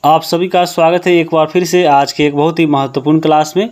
आप सभी का स्वागत है एक बार फिर से आज के एक बहुत ही महत्वपूर्ण क्लास में।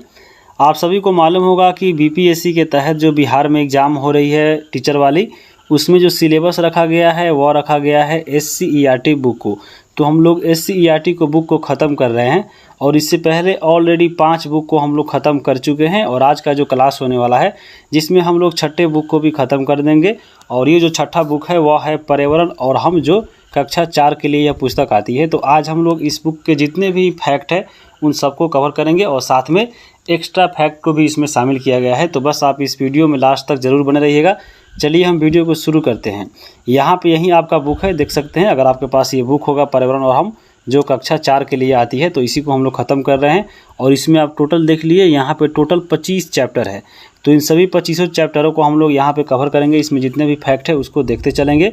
आप सभी को मालूम होगा कि बीपीएससी के तहत जो बिहार में एग्ज़ाम हो रही है टीचर वाली, उसमें जो सिलेबस रखा गया है वो रखा गया है SCERT बुक को। तो हम लोग SCERT को बुक को ख़त्म कर रहे हैं और इससे पहले ऑलरेडी 5 बुक को हम लोग ख़त्म कर चुके हैं और आज का जो क्लास होने वाला है जिसमें हम लोग छठे बुक को भी ख़त्म कर देंगे। और ये जो छठा बुक है वह है पर्यावरण, और हम जो कक्षा 4 के लिए यह पुस्तक आती है। तो आज हम लोग इस बुक के जितने भी फैक्ट है उन सबको कवर करेंगे और साथ में एक्स्ट्रा फैक्ट को भी इसमें शामिल किया गया है। तो बस आप इस वीडियो में लास्ट तक ज़रूर बने रहिएगा। चलिए हम वीडियो को शुरू करते हैं। यहाँ पे यही आपका बुक है, देख सकते हैं। अगर आपके पास ये बुक होगा पर्यावरण और हम जो कक्षा 4 के लिए आती है, तो इसी को हम लोग ख़त्म कर रहे हैं। और इसमें आप टोटल देख लिए, यहाँ पे टोटल 25 चैप्टर है। तो इन सभी 25 चैप्टरों को हम लोग यहाँ पे कवर करेंगे। इसमें जितने भी फैक्ट है उसको देखते चलेंगे।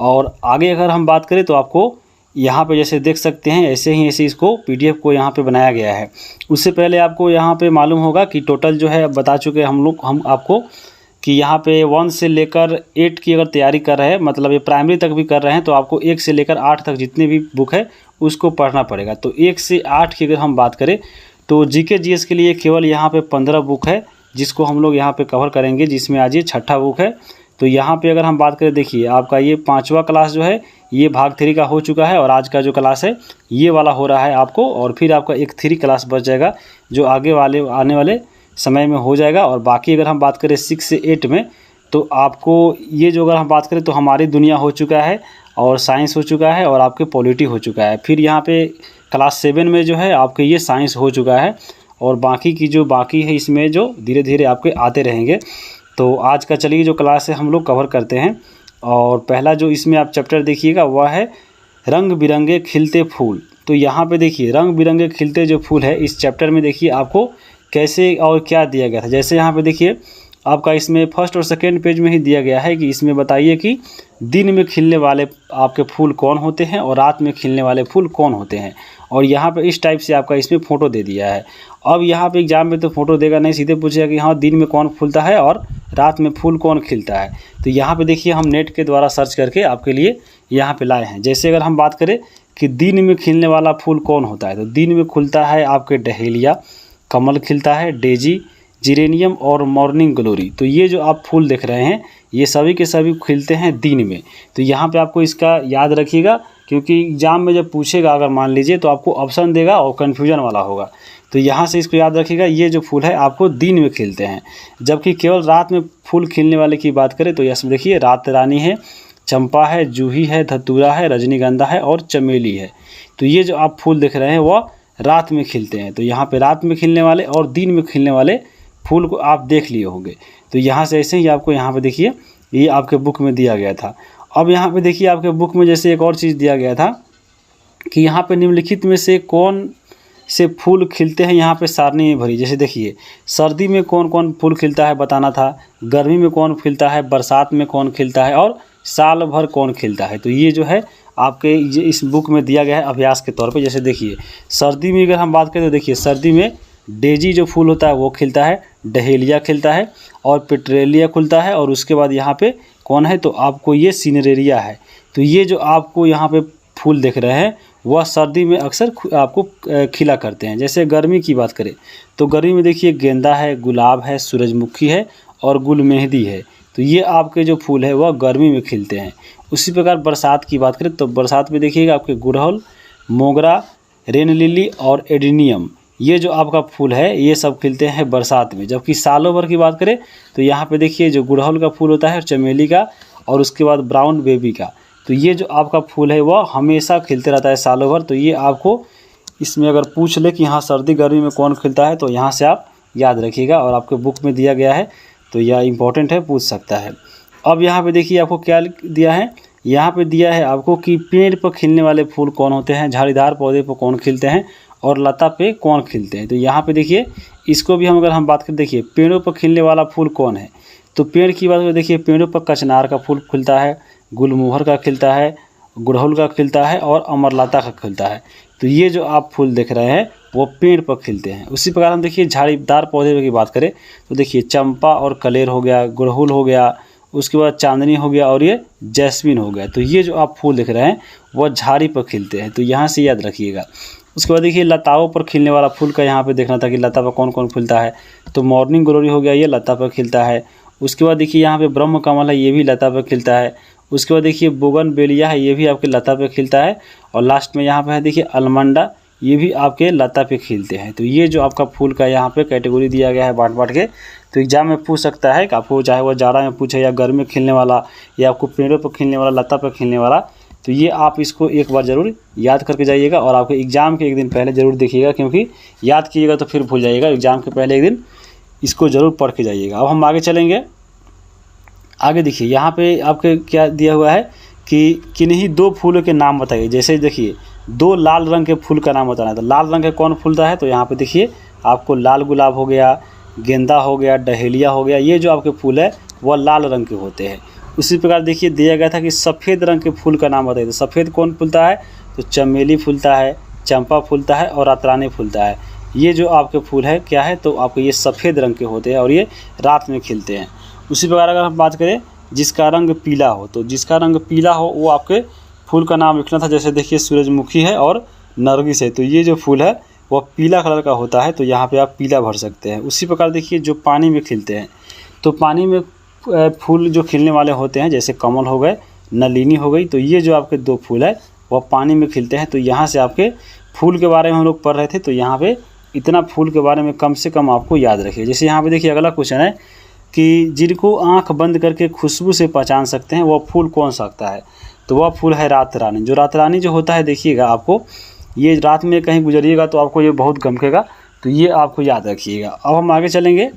और आगे अगर हम बात करें तो आपको यहाँ पे जैसे देख सकते हैं ऐसे इसको PDF को यहाँ पे बनाया गया है। उससे पहले आपको यहाँ पे मालूम होगा कि टोटल जो है बता चुके हम आपको कि यहाँ पे 1 से लेकर 8 की अगर तैयारी कर रहे हैं, मतलब ये प्राइमरी तक भी कर रहे हैं, तो आपको 1 से लेकर 8 तक जितने भी बुक है उसको पढ़ना पड़ेगा। तो 1 से 8 की अगर हम बात करें तो GK GS के लिए केवल यहाँ पे 15 बुक है जिसको हम लोग यहाँ पे कवर करेंगे, जिसमें आज ये छठा बुक है। तो यहाँ पे अगर हम बात करें, देखिए आपका ये 5वां क्लास जो है ये भाग 3 का हो चुका है और आज का जो क्लास है ये वाला हो रहा है आपको। और फिर आपका एक 3 क्लास बच जाएगा जो आगे वाले आने वाले समय में हो जाएगा। और बाकी अगर हम बात करें 6 से 8 में, तो आपको ये जो अगर हम बात करें तो हमारी दुनिया हो चुका है और साइंस हो चुका है और आपके पॉलिटी हो चुका है। फिर यहाँ पे क्लास 7 में जो है आपके ये साइंस हो चुका है और बाकी की जो बाकी है इसमें जो धीरे धीरे आपके आते रहेंगे। तो आज का चलिए जो क्लास है हम लोग कवर करते हैं। और पहला जो इसमें आप चैप्टर देखिएगा वह है रंग बिरंगे खिलते फूल। तो यहाँ पे देखिए रंग बिरंगे खिलते जो फूल है इस चैप्टर में देखिए आपको कैसे और क्या दिया गया था। जैसे यहाँ पे देखिए आपका इसमें फर्स्ट और सेकेंड पेज में ही दिया गया है कि इसमें बताइए कि दिन में खिलने वाले आपके फूल कौन होते हैं और रात में खिलने वाले फूल कौन होते हैं। और यहाँ पे इस टाइप से आपका इसमें फ़ोटो दे दिया है। अब यहाँ पे एग्जाम में तो फ़ोटो देगा नहीं, सीधे पूछेगा कि हाँ दिन में कौन फूलता है और रात में फूल कौन खिलता है। तो यहाँ पे देखिए हम नेट के द्वारा सर्च करके आपके लिए यहाँ पे लाए हैं। जैसे अगर हम बात करें कि दिन में खिलने वाला फूल कौन होता है, तो दिन में खुलता है आपके डहेलिया, कमल खिलता है, डेजी, जिरेनियम और मॉर्निंग ग्लोरी। तो ये जो आप फूल देख रहे हैं ये सभी के सभी खिलते हैं दिन में। तो यहाँ पे आपको इसका याद रखिएगा क्योंकि एग्जाम में जब पूछेगा अगर मान लीजिए तो आपको ऑप्शन देगा और कन्फ्यूजन वाला होगा। तो यहाँ से इसको याद रखिएगा, ये जो फूल है आपको दिन में खिलते हैं। जबकि केवल रात में फूल खिलने वाले की बात करें तो इसमें देखिए रात रानी है, चंपा है, जूही है, धतूरा है, रजनीगंधा है और चमेली है। तो ये जो आप फूल देख रहे हैं वह रात में खिलते हैं। तो यहाँ पे रात में खिलने वाले और दिन में खिलने वाले फूल को आप देख लिए होंगे। तो यहाँ से ऐसे ही आपको यहाँ पे देखिए ये आपके बुक में दिया गया था। अब यहाँ पे देखिए आपके बुक में जैसे एक और चीज़ दिया गया था कि यहाँ पे निम्नलिखित में से कौन से फूल खिलते हैं, यहाँ पे सारणी में भरी। जैसे देखिए सर्दी में कौन कौन फूल खिलता है बताना था, गर्मी में कौन खिलता है, बरसात में कौन खिलता है और साल भर कौन खिलता है। तो ये जो है आपके इस बुक में दिया गया है अभ्यास के तौर पे। जैसे देखिए सर्दी में अगर हम बात करें तो देखिए सर्दी में डेजी जो फूल होता है वो खिलता है, डहेलिया खिलता है और पेट्रेलिया खुलता है। और उसके बाद यहाँ पे कौन है तो आपको ये सिनेरेरिया है। तो ये जो आपको यहाँ पे फूल देख रहे हैं वह सर्दी में अक्सर आपको खिला करते हैं। जैसे गर्मी की बात करें तो गर्मी में देखिए गेंदा है, गुलाब है, सूरजमुखी है और गुलमेहंदी है। तो ये आपके जो फूल है वह गर्मी में खिलते हैं। उसी प्रकार बरसात की बात करें तो बरसात में देखिएगा आपके गुड़हल, मोगरा, रेन लिली और एडिनियम, ये जो आपका फूल है ये सब खिलते हैं बरसात में। जबकि सालों भर की बात करें तो यहाँ पे देखिए जो गुड़हल का फूल होता है, चमेली का और उसके बाद ब्राउन बेबी का, तो ये जो आपका फूल है वह हमेशा खिलते रहता है सालों भर। तो ये आपको इसमें अगर पूछ ले कि हाँ सर्दी गर्मी में कौन खिलता है तो यहाँ से आप याद रखिएगा और आपके बुक में दिया गया है तो यह इम्पोर्टेंट है, पूछ सकता है। अब यहाँ पे देखिए आपको क्या दिया है, यहाँ पे दिया है आपको कि पेड़ पर खिलने वाले फूल कौन होते हैं, झाड़ीदार पौधे पर कौन खिलते हैं और लता पे कौन खिलते हैं। तो यहाँ पे देखिए इसको भी हम अगर हम बात करें, देखिए पेड़ों पर खिलने वाला फूल कौन है। तो पेड़ की बात करें देखिए पेड़ों पर कचनार का फूल खिलता है, गुलमोहर का खिलता है, गुड़हल का खिलता है और अमरलता का खिलता है। तो ये जो आप फूल देख रहे हैं वो पेड़ पर खिलते हैं। उसी प्रकार हम देखिए झाड़ीदार पौधे की बात करें तो देखिए चंपा और कलेर हो गया, गुड़हल हो गया, उसके बाद चांदनी हो गया और ये जैस्मिन हो गया। तो ये जो आप फूल देख रहे हैं वह झाड़ी पर खिलते हैं, तो यहाँ से याद रखिएगा। उसके बाद देखिए लताओं पर खिलने वाला फूल का यहाँ पे देखना था कि लता पर कौन कौन खिलता है। तो मॉर्निंग ग्लोरी हो गया, ये लता पर खिलता है। उसके बाद देखिए यहाँ पे ब्रह्म कमल है, ये भी लता पर खिलता है। उसके बाद देखिए बोगनवेलिया है, ये भी आपके लता पे खिलता है। और लास्ट में यहाँ पे है देखिए अलमंडा, ये भी आपके लता पे खिलते हैं। तो ये जो आपका फूल का यहाँ पे कैटेगरी दिया गया है बांट के। तो एग्जाम में पूछ सकता है कि आपको चाहे वो जाड़ा में पूछे या गर्मी में खिलने वाला या आपको पेड़ों पर खिलने वाला, लता पर खिलने वाला, तो ये आप इसको एक बार ज़रूर याद करके जाइएगा और आपके एग्ज़ाम के एक दिन पहले ज़रूर देखिएगा, क्योंकि याद कीजिएगा तो फिर भूल जाइएगा। एग्ज़ाम के पहले एक दिन इसको ज़रूर पढ़ के जाइएगा। अब हम आगे चलेंगे। आगे देखिए यहाँ पे आपके क्या दिया हुआ है कि किन्हीं दो फूलों के नाम बताइए। जैसे देखिए दो लाल रंग के फूल का नाम बताना है, तो लाल रंग का कौन फूलता है, तो यहाँ पे देखिए आपको लाल गुलाब हो गया, गेंदा हो गया, डहेलिया हो गया, ये जो आपके फूल है वह लाल रंग के होते हैं। उसी प्रकार देखिए दिया गया था कि सफ़ेद रंग के फूल का नाम बताइए। तो सफ़ेद कौन फूलता है, तो चमेली फूलता है, चंपा फूलता है और रातरानी फूलता है। ये जो आपके फूल है क्या है, तो आपके ये सफ़ेद रंग के होते हैं और ये रात में खिलते हैं। उसी प्रकार अगर हम बात करें जिसका रंग पीला हो, तो जिसका रंग पीला हो वो आपके फूल का नाम लिखना था। जैसे देखिए सूरजमुखी है और नरगिस है, तो ये जो फूल है वह पीला कलर का होता है, तो यहाँ पे आप पीला भर सकते हैं। उसी प्रकार देखिए जो पानी में खिलते हैं, तो पानी में फूल जो खिलने वाले होते हैं जैसे कमल हो गए, नलिनी हो गई, तो ये जो आपके दो फूल है वह पानी में खिलते हैं। तो यहाँ से आपके फूल के बारे में हम लोग पढ़ रहे थे, तो यहाँ पे इतना फूल के बारे में कम से कम आपको याद रखिए। जैसे यहाँ पे देखिए अगला क्वेश्चन है कि जिनको आँख बंद करके खुशबू से पहचान सकते हैं वह फूल कौन सकता है, तो वह फूल है रात रानी। जो रात रानी जो होता है देखिएगा आपको, ये रात में कहीं गुजरिएगा तो आपको ये बहुत गमकेगा, तो ये आपको याद रखिएगा। अब हम आगे चलेंगे।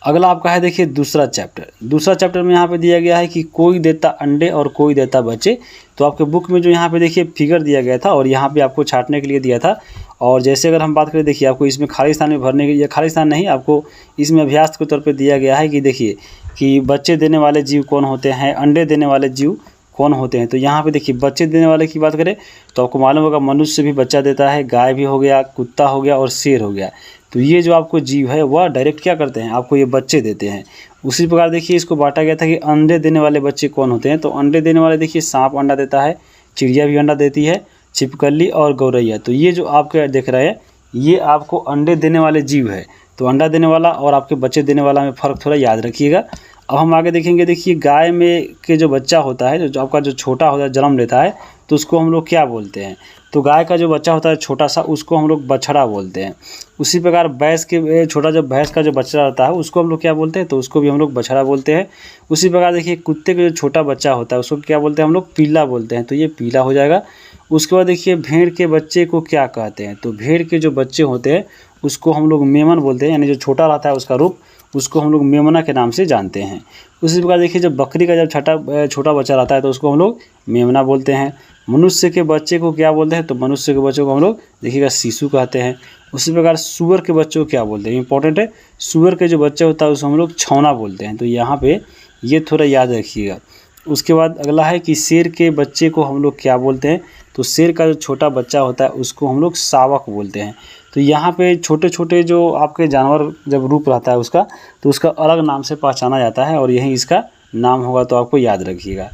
अगला आपका है देखिए दूसरा चैप्टर में यहाँ पे दिया गया है कि कोई देता अंडे और कोई देता बच्चे। तो आपके बुक में जो यहाँ पे देखिए फिगर दिया गया था और यहाँ पे आपको छांटने के लिए दिया था। और जैसे अगर हम बात करें देखिए आपको इसमें खाली स्थान में भरने के लिए, खाली स्थान नहीं, आपको इसमें अभ्यास के तौर पे दिया गया है कि देखिए कि बच्चे देने वाले जीव कौन होते हैं, अंडे देने वाले जीव कौन होते हैं। तो यहाँ पे देखिए बच्चे देने वाले की बात करें तो आपको मालूम होगा मनुष्य भी बच्चा देता है, गाय भी हो गया, कुत्ता हो गया और शेर हो गया। तो ये जो आपको जीव है वह डायरेक्ट क्या करते हैं, आपको ये बच्चे देते हैं। उसी प्रकार देखिए इसको बांटा गया था कि अंडे देने वाले बच्चे कौन होते हैं। तो अंडे देने वाले देखिए सांप अंडा देता है, चिड़िया भी अंडा देती है, छिपकली और गौरैया। तो ये जो आपके देख रहे हैं ये आपको अंडे देने वाले जीव है। तो अंडा देने वाला और आपके बच्चे देने वाला में फ़र्क थोड़ा याद रखिएगा। अब हम आगे देखेंगे। देखिए गाय में के जो बच्चा होता है, जो आपका जो छोटा होता है, जन्म लेता है, तो उसको हम लोग क्या बोलते हैं, तो गाय का जो बच्चा होता है छोटा सा, उसको हम लोग बछड़ा बोलते हैं। उसी प्रकार भैंस के छोटा जब भैंस का जो बच्चा रहता है उसको हम लोग क्या बोलते हैं, तो उसको भी हम लोग बछड़ा बोलते हैं। उसी प्रकार देखिए कुत्ते का जो छोटा बच्चा होता है उसको क्या बोलते हैं, हम लोग पीला बोलते हैं, तो ये पीला हो जाएगा। उसके बाद देखिए भेड़ के बच्चे को क्या कहते हैं, तो भेड़ के जो बच्चे होते हैं उसको हम लोग मेमन बोलते हैं, यानी जो छोटा रहता है उसका रूप, उसको हम लोग मेमना के नाम से जानते हैं। उसी प्रकार देखिए जब बकरी का जब छोटा बच्चा रहता है तो उसको हम लोग मेमना बोलते हैं। मनुष्य के बच्चे को क्या बोलते हैं, तो मनुष्य के बच्चों को हम लोग देखिएगा शिशु कहते हैं। उसी प्रकार सूअर के बच्चों को क्या बोलते हैं, इंपॉर्टेंट है, सूअर के जो बच्चा होता है उसको हम लोग छौना बोलते हैं। तो यहाँ पे ये थोड़ा याद रखिएगा। उसके बाद अगला है कि शेर के बच्चे को हम लोग क्या बोलते हैं, तो शेर का जो छोटा बच्चा होता है उसको हम लोग शावक बोलते हैं। तो यहाँ पे छोटे छोटे जो आपके जानवर जब रूप रहता है उसका, तो उसका अलग नाम से पहचाना जाता है और यही इसका नाम होगा, तो आपको याद रखिएगा।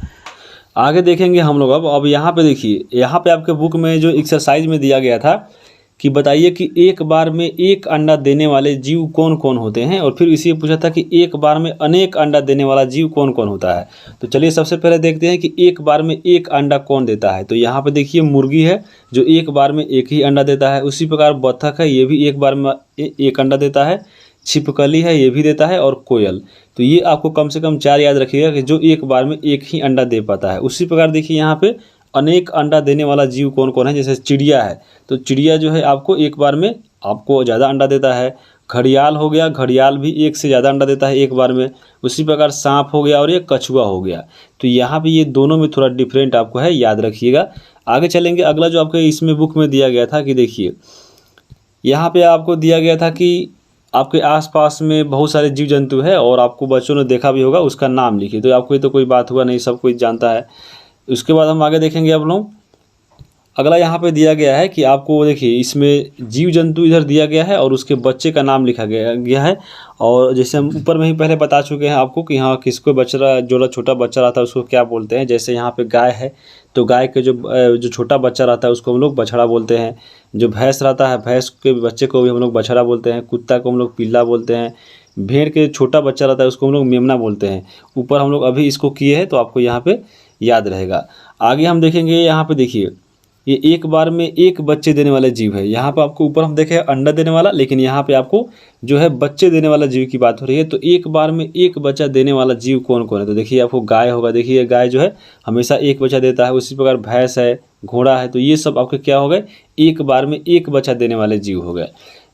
आगे देखेंगे हम लोग। अब यहाँ पे देखिए, यहाँ पे आपके बुक में जो एक्सरसाइज में दिया गया था कि बताइए कि एक बार में एक अंडा देने वाले जीव कौन कौन होते हैं, और फिर इसी पूछा था कि एक बार में अनेक अंडा देने वाला जीव कौन कौन होता है। तो चलिए सबसे पहले देखते हैं कि एक बार में एक अंडा कौन देता है। तो यहाँ पे देखिए मुर्गी है जो एक बार में एक ही अंडा देता है। उसी प्रकार बत्तख है, ये भी एक बार में एक अंडा देता है। छिपकली है, ये भी देता है, और कोयल। तो ये आपको कम से कम 4 याद रखिएगा कि जो एक बार में एक ही अंडा दे पाता है। उसी प्रकार देखिए यहाँ पे अनेक अंडा देने वाला जीव कौन कौन है। जैसे चिड़िया है, तो चिड़िया जो है आपको एक बार में आपको ज़्यादा अंडा देता है। घड़ियाल हो गया, घड़ियाल भी एक से ज़्यादा अंडा देता है एक बार में। उसी प्रकार सांप हो गया और ये कछुआ हो गया। तो यहाँ पे ये दोनों में थोड़ा डिफरेंट आपको है, याद रखिएगा। आगे चलेंगे। अगला जो आपके इसमें बुक में दिया गया था कि देखिए यहाँ पे आपको दिया गया था कि आपके आसपास में बहुत सारे जीव जंतु है और आपको बच्चों ने देखा भी होगा, उसका नाम लिखिए। तो आपको ये तो कोई बात हुआ नहीं, सब कोई जानता है। उसके बाद हम आगे देखेंगे आप लोग अगला यहाँ पे दिया गया है कि आपको देखिए इसमें जीव जंतु इधर दिया गया है और उसके बच्चे का नाम लिखा गया है। और जैसे हम ऊपर में ही पहले बता चुके हैं आपको कि हाँ किसको बच्चा जो छोटा बच्चा रहता है उसको क्या बोलते हैं। जैसे यहाँ पे गाय है तो गाय के जो छोटा बच्चा रहता है उसको हम लोग बछड़ा बोलते हैं। जो भैंस रहता है भैंस के बच्चे को भी हम लोग बछड़ा बोलते हैं। कुत्ता को हम लोग पिल्ला बोलते हैं। भेड़ के छोटा बच्चा रहता है उसको हम लोग मेमना बोलते हैं। ऊपर हम लोग अभी इसको किए हैं तो आपको यहाँ पे याद रहेगा। आगे हम देखेंगे यहाँ पे देखिए ये एक बार में एक बच्चे देने वाले जीव है। यहाँ पे आपको ऊपर हम देखे अंडा देने वाला, लेकिन यहाँ पे आपको जो है बच्चे देने वाला जीव की बात हो रही है। तो एक बार में एक बच्चा देने वाला जीव कौन कौन है? तो देखिए आपको गाय होगा, देखिए गाय जो है हमेशा एक बच्चा देता है। उसी प्रकार भैंस है, घोड़ा है, तो ये सब आपके क्या हो गए? एक बार में एक बच्चा देने वाले जीव हो गए।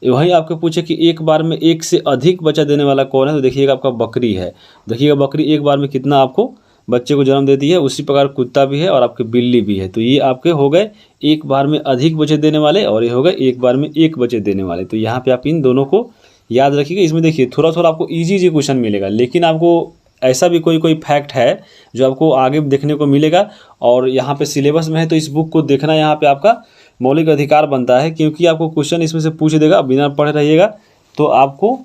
वहीं आपको पूछे कि एक बार में एक से अधिक बच्चा देने वाला कौन है? तो देखिएगा आपका बकरी है। देखिएगा बकरी एक बार में कितना आपको बच्चे को जन्म देती है। उसी प्रकार कुत्ता भी है और आपके बिल्ली भी है। तो ये आपके हो गए एक बार में अधिक बच्चे देने वाले और ये हो गए एक बार में एक बच्चे देने वाले। तो यहाँ पे आप इन दोनों को याद रखिएगा। इसमें देखिए थोड़ा थोड़ा आपको इजी क्वेश्चन मिलेगा, लेकिन आपको ऐसा भी कोई फैक्ट है जो आपको आगे देखने को मिलेगा। और यहाँ पे सिलेबस में है तो इस बुक को देखना यहाँ पे आपका मौलिक अधिकार बनता है, क्योंकि आपको क्वेश्चन इसमें से पूछ देगा। बिना पढ़े रहिएगा तो आपको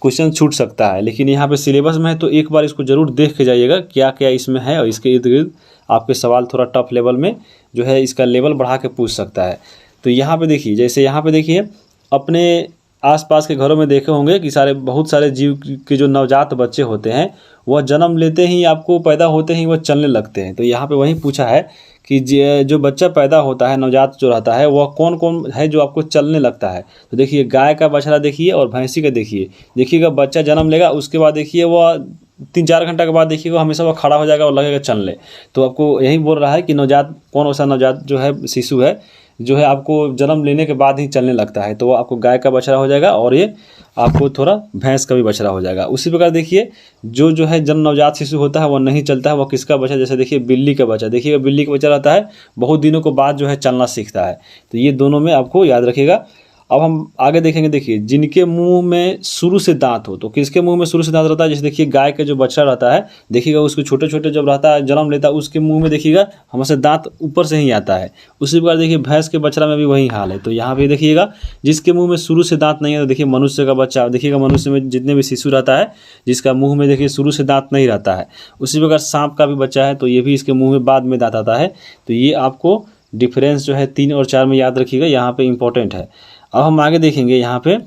क्वेश्चन छूट सकता है, लेकिन यहाँ पे सिलेबस में है तो एक बार इसको जरूर देख के जाइएगा क्या क्या इसमें है। और इसके इर्द गिर्द आपके सवाल थोड़ा टफ लेवल में जो है इसका लेवल बढ़ा के पूछ सकता है। तो यहाँ पे देखिए, जैसे यहाँ पे देखिए अपने आसपास के घरों में देखे होंगे कि बहुत सारे जीव के जो नवजात बच्चे होते हैं वह जन्म लेते ही आपको पैदा होते ही वह चलने लगते हैं। तो यहाँ पे वही पूछा है कि जो बच्चा पैदा होता है नवजात जो रहता है वह कौन कौन है जो आपको चलने लगता है। तो देखिए गाय का बछड़ा देखिए और भैंसी का देखिएगा बच्चा जन्म लेगा, उसके बाद देखिए वह 3-4 घंटा के बाद देखिएगा हमेशा वह खड़ा हो जाएगा और लगेगा चलने। तो आपको यही बोल रहा है कि नवजात कौन सा नवजात जो है शिशु है जो है आपको जन्म लेने के बाद ही चलने लगता है। तो वो आपको गाय का बछड़ा हो जाएगा और ये आपको थोड़ा भैंस का भी बछड़ा हो जाएगा। उसी प्रकार देखिए जो है जब नवजात शिशु होता है वो नहीं चलता है, वो किसका बच्चा? जैसे देखिए बिल्ली का बच्चा, देखिएगा बिल्ली का बच्चा रहता है बहुत दिनों के बाद जो है चलना सीखता है। तो ये दोनों में आपको याद रखिएगा। अब हम आगे देखेंगे, देखिए जिनके मुंह में शुरू से दांत हो। तो किसके मुंह में शुरू से दांत रहता है? जैसे देखिए गाय का जो बच्चा रहता है देखिएगा उसके छोटे छोटे जब रहता है जन्म लेता है उसके मुंह में देखिएगा हमेशा दांत ऊपर से ही आता है। उसी प्रकार देखिए भैंस के बछड़ा में भी वही हाल है। तो यहाँ पे देखिएगा जिसके मुंह में शुरू से दांत नहीं है, तो देखिए मनुष्य का बच्चा, देखिएगा मनुष्य में जितने भी शिशु रहता है जिसका मुँह में देखिए शुरू से दांत नहीं रहता है। उसी प्रकार सांप का भी बच्चा है तो ये भी इसके मुँह में बाद में दांत आता है। तो ये आपको डिफरेंस जो है 3 और 4 में याद रखिएगा, यहाँ पे इंपॉर्टेंट है। अब हम आगे देखेंगे यहाँ पे।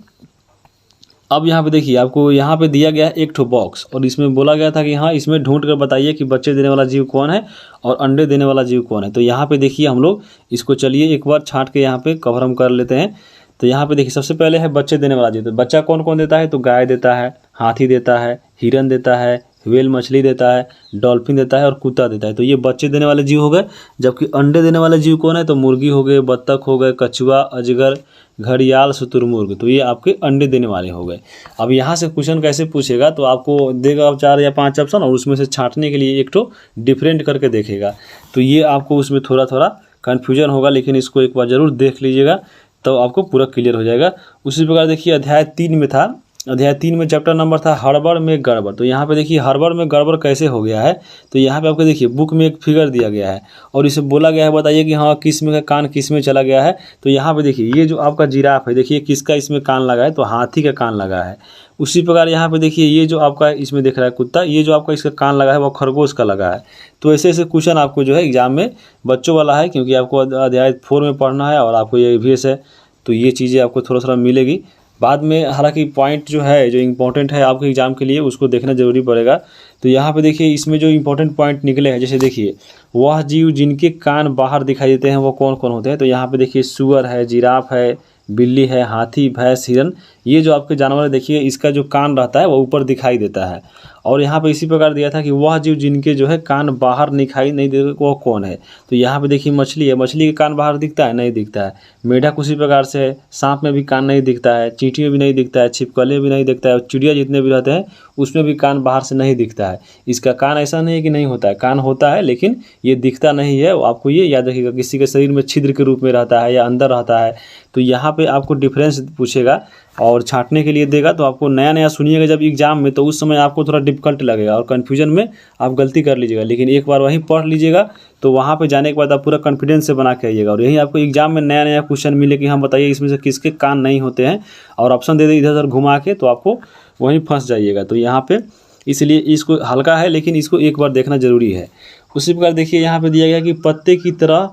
अब यहाँ पे देखिए आपको यहाँ पे दिया गया है एक ठो बॉक्स और इसमें बोला गया था कि हाँ इसमें ढूंढ कर बताइए कि बच्चे देने वाला जीव कौन है और अंडे देने वाला जीव कौन है। तो यहाँ पे देखिए हम लोग इसको चलिए एक बार छांट के यहाँ पे कवर हम कर लेते हैं। तो यहाँ पे देखिए सबसे पहले है बच्चे देने वाला जीव। तो बच्चा कौन कौन देता है? तो गाय देता है, हाथी देता है, हिरन देता है, व्हेल मछली देता है, डॉल्फिन देता है और कुत्ता देता है। तो ये बच्चे देने वाले जीव हो गए। जबकि अंडे देने वाले जीव कौन है? तो मुर्गी हो गए, बत्तख हो गए, कछुआ, अजगर, घड़ियाल, शुतुरमुर्ग। तो ये आपके अंडे देने वाले हो गए। अब यहाँ से क्वेश्चन कैसे पूछेगा? तो आपको देगा 4 या 5 ऑप्शन और उसमें से छांटने के लिए एक तो डिफरेंट करके देखेगा। तो ये आपको उसमें थोड़ा थोड़ा कन्फ्यूजन होगा, लेकिन इसको एक बार ज़रूर देख लीजिएगा तो आपको पूरा क्लियर हो जाएगा। उसी प्रकार देखिए अध्याय 3 में था, अध्याय 3 में चैप्टर नंबर था हड़बड़ में गड़बड़। तो यहाँ पे देखिए हड़बड़ में गड़बड़ कैसे हो गया है? तो यहाँ पे आपको देखिए बुक में एक फिगर दिया गया है और इसे बोला गया है बताइए कि हाँ किस में का कान किस में चला गया है। तो यहाँ पे देखिए ये जो आपका जिराफ है देखिए किसका इसमें कान लगा है? तो हाथी का कान लगा है। उसी प्रकार यहाँ पे देखिए ये जो आपका इसमें दिख रहा है कुत्ता, ये जो आपका इसका कान लगा है वो खरगोश का लगा है। तो ऐसे ऐसे क्वेश्चन आपको जो है एग्जाम में बच्चों वाला है, क्योंकि आपको अध्याय 4 में पढ़ना है और आपको ये EVS है। तो ये चीज़ें आपको थोड़ा थोड़ा मिलेगी बाद में। हालांकि पॉइंट जो है जो इम्पोर्टेंट है आपके एग्जाम के लिए उसको देखना जरूरी पड़ेगा। तो यहाँ पे देखिए इसमें जो इम्पोर्टेंट पॉइंट निकले हैं, जैसे देखिए वह जीव जिनके कान बाहर दिखाई देते हैं वो कौन कौन होते हैं? तो यहाँ पे देखिए सुअर है, जिराफ है, बिल्ली है, हाथी, भैंस, हिरन। ये जो आपके जानवर है देखिए इसका जो कान रहता है वो ऊपर दिखाई देता है। और यहाँ पे इसी प्रकार दिया था कि वह जीव जिनके जो है कान बाहर दिखाई नहीं देते वो कौन है? तो यहाँ पे देखिए मछली है, मछली के कान बाहर दिखता है? नहीं दिखता है। मेढक उसी प्रकार से है, सांप में भी कान नहीं दिखता है, चींटी में भी नहीं दिखता है, छिपकली भी नहीं दिखता है, चिड़िया जितने भी रहते हैं उसमें भी कान बाहर से नहीं दिखता है। इसका कान ऐसा नहीं है कि नहीं होता है, कान होता है लेकिन ये दिखता नहीं है। आपको ये याद रखिएगा किसी के शरीर में छिद्र के रूप में रहता है या अंदर रहता है। तो यहाँ पे आपको डिफरेंस पूछेगा और छांटने के लिए देगा। तो आपको नया नया सुनिएगा जब एग्ज़ाम में, तो उस समय आपको थोड़ा डिफ़िकल्ट लगेगा और कन्फ्यूजन में आप गलती कर लीजिएगा। लेकिन एक बार वहीं पढ़ लीजिएगा तो वहाँ पे जाने के बाद आप पूरा कॉन्फिडेंस से बना के आइएगा। और यहीं आपको एग्जाम में नया नया क्वेश्चन मिले कि हम बताइए इसमें से किसके कान नहीं होते हैं, और ऑप्शन दे दे इधर उधर घुमा के, तो आपको वहीं फंस जाइएगा। तो यहाँ पे इसलिए इसको हल्का है लेकिन इसको एक बार देखना ज़रूरी है। उसी प्रकार देखिए यहाँ पे दिया गया कि पत्ते की तरह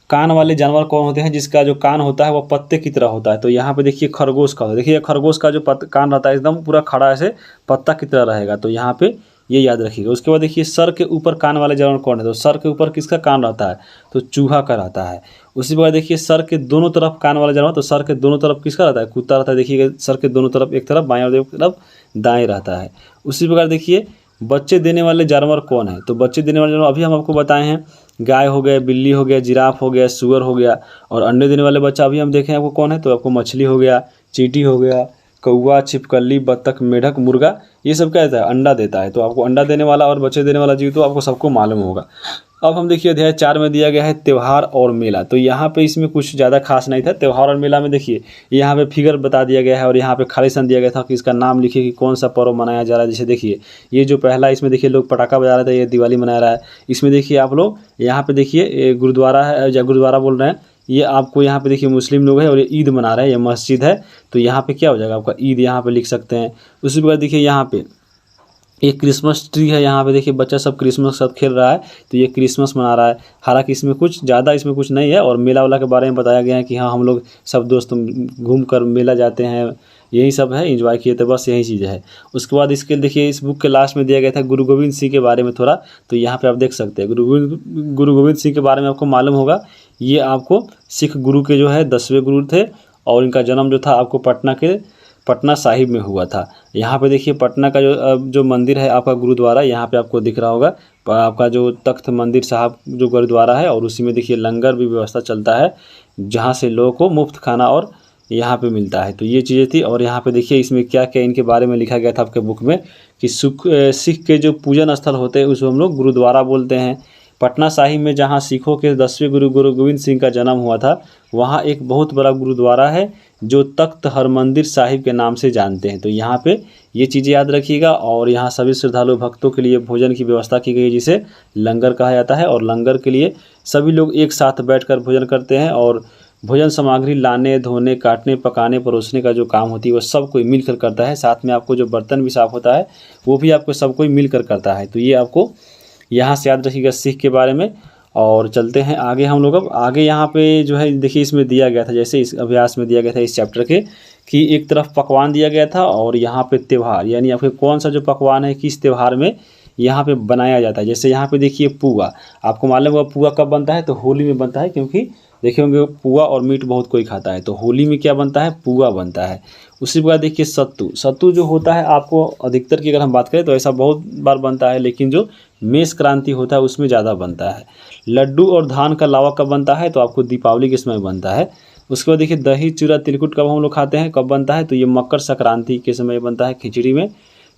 कान वाले जानवर कौन होते हैं, जिसका जो कान होता है वो पत्ते की तरह होता है। तो यहाँ पे देखिए खरगोश का, देखिए खरगोश का जो कान रहता है एकदम पूरा खड़ा ऐसे पत्ता की तरह रहेगा। तो यहाँ पे ये याद रखिएगा। उसके बाद देखिए सर के ऊपर कान वाले जानवर कौन है, तो सर के ऊपर किसका कान रहता है, तो चूहा का रहता है। उसी प्रकार देखिए सर के दोनों तरफ कान वाला जानवर, तो सर के दोनों तरफ किसका रहता है, कुत्ता रहता है। देखिएगा सर के दोनों तरफ, एक तरफ बाएं और एक तरफ दाएं रहता है। उसी प्रकार देखिए बच्चे देने वाले जानवर कौन है, तो बच्चे देने वाले जानवर अभी हम आपको बताए हैं, गाय हो गया, बिल्ली हो गया, जिराफ हो गया, सुअर हो गया। और अंडे देने वाले बच्चा अभी हम देखें आपको कौन है, तो आपको मछली हो गया, चींटी हो गया, कौवा, छिपकली, बत्तख, मेढक, मुर्गा, ये सब क्या देता है, अंडा देता है। तो आपको अंडा देने वाला और बच्चे देने वाला जीव तो आपको सबको मालूम होगा। अब हम देखिए अध्याय 4 में दिया गया है त्यौहार और मेला। तो यहाँ पे इसमें कुछ ज़्यादा खास नहीं था। त्यौहार और मेला में देखिए यहाँ पे फिगर बता दिया गया है और यहाँ पे खाली स्थान दिया गया था कि इसका नाम लिखिए कि कौन सा पर्व मनाया जा रहा है। जैसे देखिए ये जो पहला, इसमें देखिए लोग पटाखा बजा रहे थे, ये दिवाली मना रहा है। इसमें देखिए आप लोग यहाँ पे देखिए गुरुद्वारा है, या गुरुद्वारा बोल रहे हैं, ये आपको यहाँ पे देखिए मुस्लिम लोग हैं और ये ईद मना रहे हैं, ये मस्जिद है। तो यहाँ पे क्या हो जाएगा आपका ईद, यहाँ पे लिख सकते हैं। उसी प्रकार देखिए यहाँ पे एक क्रिसमस ट्री है, यहाँ पे देखिए बच्चा सब क्रिसमस सब खेल रहा है, तो ये क्रिसमस मना रहा है। हालांकि इसमें कुछ ज़्यादा इसमें कुछ नहीं है। और मेला वाला के बारे में बताया गया है कि हाँ हम लोग सब दोस्त घूम कर मेला जाते हैं, यही सब है, एंजॉय किए थे, बस यही चीज़ है। उसके बाद इसके देखिए इस बुक के लास्ट में दिया गया था गुरु गोविंद सिंह के बारे में थोड़ा, तो यहाँ पे आप देख सकते हैं गुरु गोविंद सिंह के बारे में आपको मालूम होगा। ये आपको सिख गुरु के जो है 10वें गुरु थे, और इनका जन्म जो था आपको पटना साहिब में हुआ था। यहाँ पे देखिए पटना का जो मंदिर है आपका गुरुद्वारा, यहाँ पे आपको दिख रहा होगा आपका जो तख्त मंदिर साहब जो गुरुद्वारा है, और उसी में देखिए लंगर भी व्यवस्था चलता है, जहाँ से लोगों को मुफ्त खाना और यहाँ पे मिलता है। तो ये चीज़ें थी। और यहाँ पे देखिए इसमें क्या क्या इनके बारे में लिखा गया था आपके बुक में कि सिख के जो पूजन स्थल होते हैं उसको हम लोग गुरुद्वारा बोलते हैं। पटना साहिब में जहाँ सिखों के 10वें गुरु गोविंद सिंह का जन्म हुआ था, वहाँ एक बहुत बड़ा गुरुद्वारा है जो तख्त हरमंदिर साहिब के नाम से जानते हैं। तो यहाँ पे ये चीज़ें याद रखिएगा। और यहाँ सभी श्रद्धालु भक्तों के लिए भोजन की व्यवस्था की गई है, जिसे लंगर कहा जाता है। और लंगर के लिए सभी लोग एक साथ बैठकर भोजन करते हैं, और भोजन सामग्री लाने, धोने, काटने, पकाने, परोसने का जो काम होती है वो सब कोई मिलकर करता है। साथ में आपको जो बर्तन भी साफ होता है वो भी आपको सब कोई मिलकर करता है। तो ये आपको यहाँ से याद रखिएगा सिख के बारे में। और चलते हैं आगे हम लोग। अब आगे यहाँ पे जो है देखिए इसमें दिया गया था, जैसे इस अभ्यास में दिया गया था इस चैप्टर के, कि एक तरफ पकवान दिया गया था और यहाँ पे त्यौहार, यानी आपके कौन सा जो पकवान है किस त्यौहार में यहाँ पे बनाया जाता है। जैसे यहाँ पे देखिए पुआ, आपको मालूम होगा पुआ कब बनता है, तो होली में बनता है, क्योंकि देखिए होंगे पुआ और मीट बहुत कोई खाता है, तो होली में क्या बनता है, पुआ बनता है। उसी प्रकार देखिए सत्तू जो होता है आपको अधिकतर की अगर हम बात करें तो ऐसा बहुत बार बनता है, लेकिन जो मेष क्रांति होता है उसमें ज़्यादा बनता है। लड्डू और धान का लावा कब बनता है, तो आपको दीपावली के समय बनता है। उसके बाद देखिए दही चूड़ा तिलकुट कब हम लोग खाते हैं, कब बनता है, तो ये मकर संक्रांति के समय बनता है खिचड़ी में।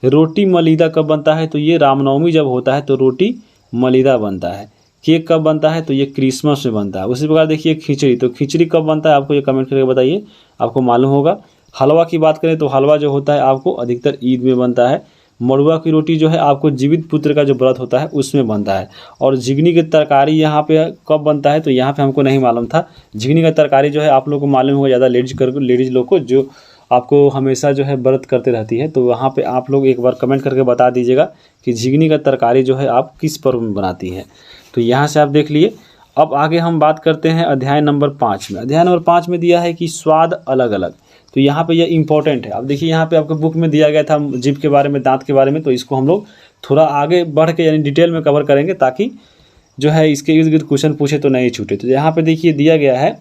रोटी मलीदा कब बनता है, तो ये रामनवमी जब होता है तो रोटी मलीदा बनता है। केक कब बनता है, तो ये क्रिसमस में बनता है। उसी प्रकार देखिए खिचड़ी, तो खिचड़ी कब बनता है आपको ये कमेंट करके बताइए, आपको मालूम होगा। हलवा की बात करें तो हलवा जो होता है आपको अधिकतर ईद में बनता है। मड़ुआ की रोटी जो है आपको जीवित पुत्र का जो व्रत होता है उसमें बनता है। और झिगनी की तरकारी यहाँ पे कब बनता है, तो यहाँ पे हमको नहीं मालूम था। झिगनी का तरकारी जो है आप लोग को मालूम होगा, ज़्यादा लेडीज लोग को, जो आपको हमेशा जो है व्रत करते रहती है। तो वहाँ पे आप लोग एक बार कमेंट करके बता दीजिएगा कि झिगनी का तरकारी जो है आप किस पर्व में बनाती हैं। तो यहाँ से आप देख लिए। अब आगे हम बात करते हैं अध्याय नंबर 5 में। अध्याय नंबर 5 में दिया है कि स्वाद अलग अलग। तो यहाँ पे यह इंपॉर्टेंट है। अब देखिए यहाँ पे आपको बुक में दिया गया था जीभ के बारे में, दांत के बारे में, तो इसको हम लोग थोड़ा आगे बढ़ के यानी डिटेल में कवर करेंगे, ताकि जो है इसके इर्द गिर्द क्वेश्चन पूछे तो नहीं छूटे। तो यहाँ पे देखिए दिया गया है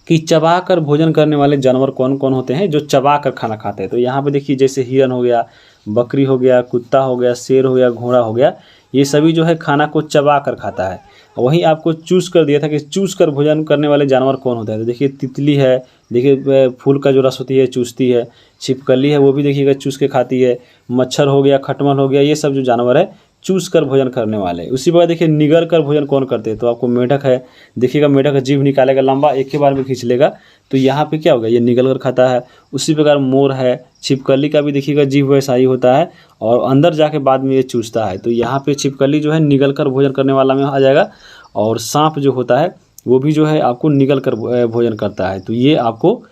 कि चबा कर भोजन करने वाले जानवर कौन कौन होते हैं, जो चबा कर खाना खाते हैं। तो यहाँ पे देखिए जैसे हिरन हो गया, बकरी हो गया, कुत्ता हो गया, शेर हो गया, घोड़ा हो गया, ये सभी जो है खाना को चबा कर खाता है। वहीं आपको चूस कर दिया था कि चूस कर भोजन करने वाले जानवर कौन होता है। तो देखिए तितली है, देखिए फूल का जो रस होती है चूसती है। छिपकली है, वो भी देखिएगा चूस के खाती है। मच्छर हो गया, खटमल हो गया, ये सब जो जानवर है चूस कर भोजन करने वाले। उसी बार देखिए निगर कर भोजन कौन करते हैं, तो आपको मेढक है। देखिएगा मेढक जीभ निकालेगा लंबा, एक के बार में खींच लेगा, तो यहाँ पे क्या होगा, ये निगल कर खाता है। उसी प्रकार मोर है, छिपकली का भी देखिएगा जीभ वैसा ही होता है और अंदर जाके बाद में ये चूसता है। तो यहाँ पे छिपकली जो है निगल कर भोजन करने वाला में आ जाएगा, और सांप जो होता है वो भी जो है आपको निगल कर भोजन करता है। तो ये आपको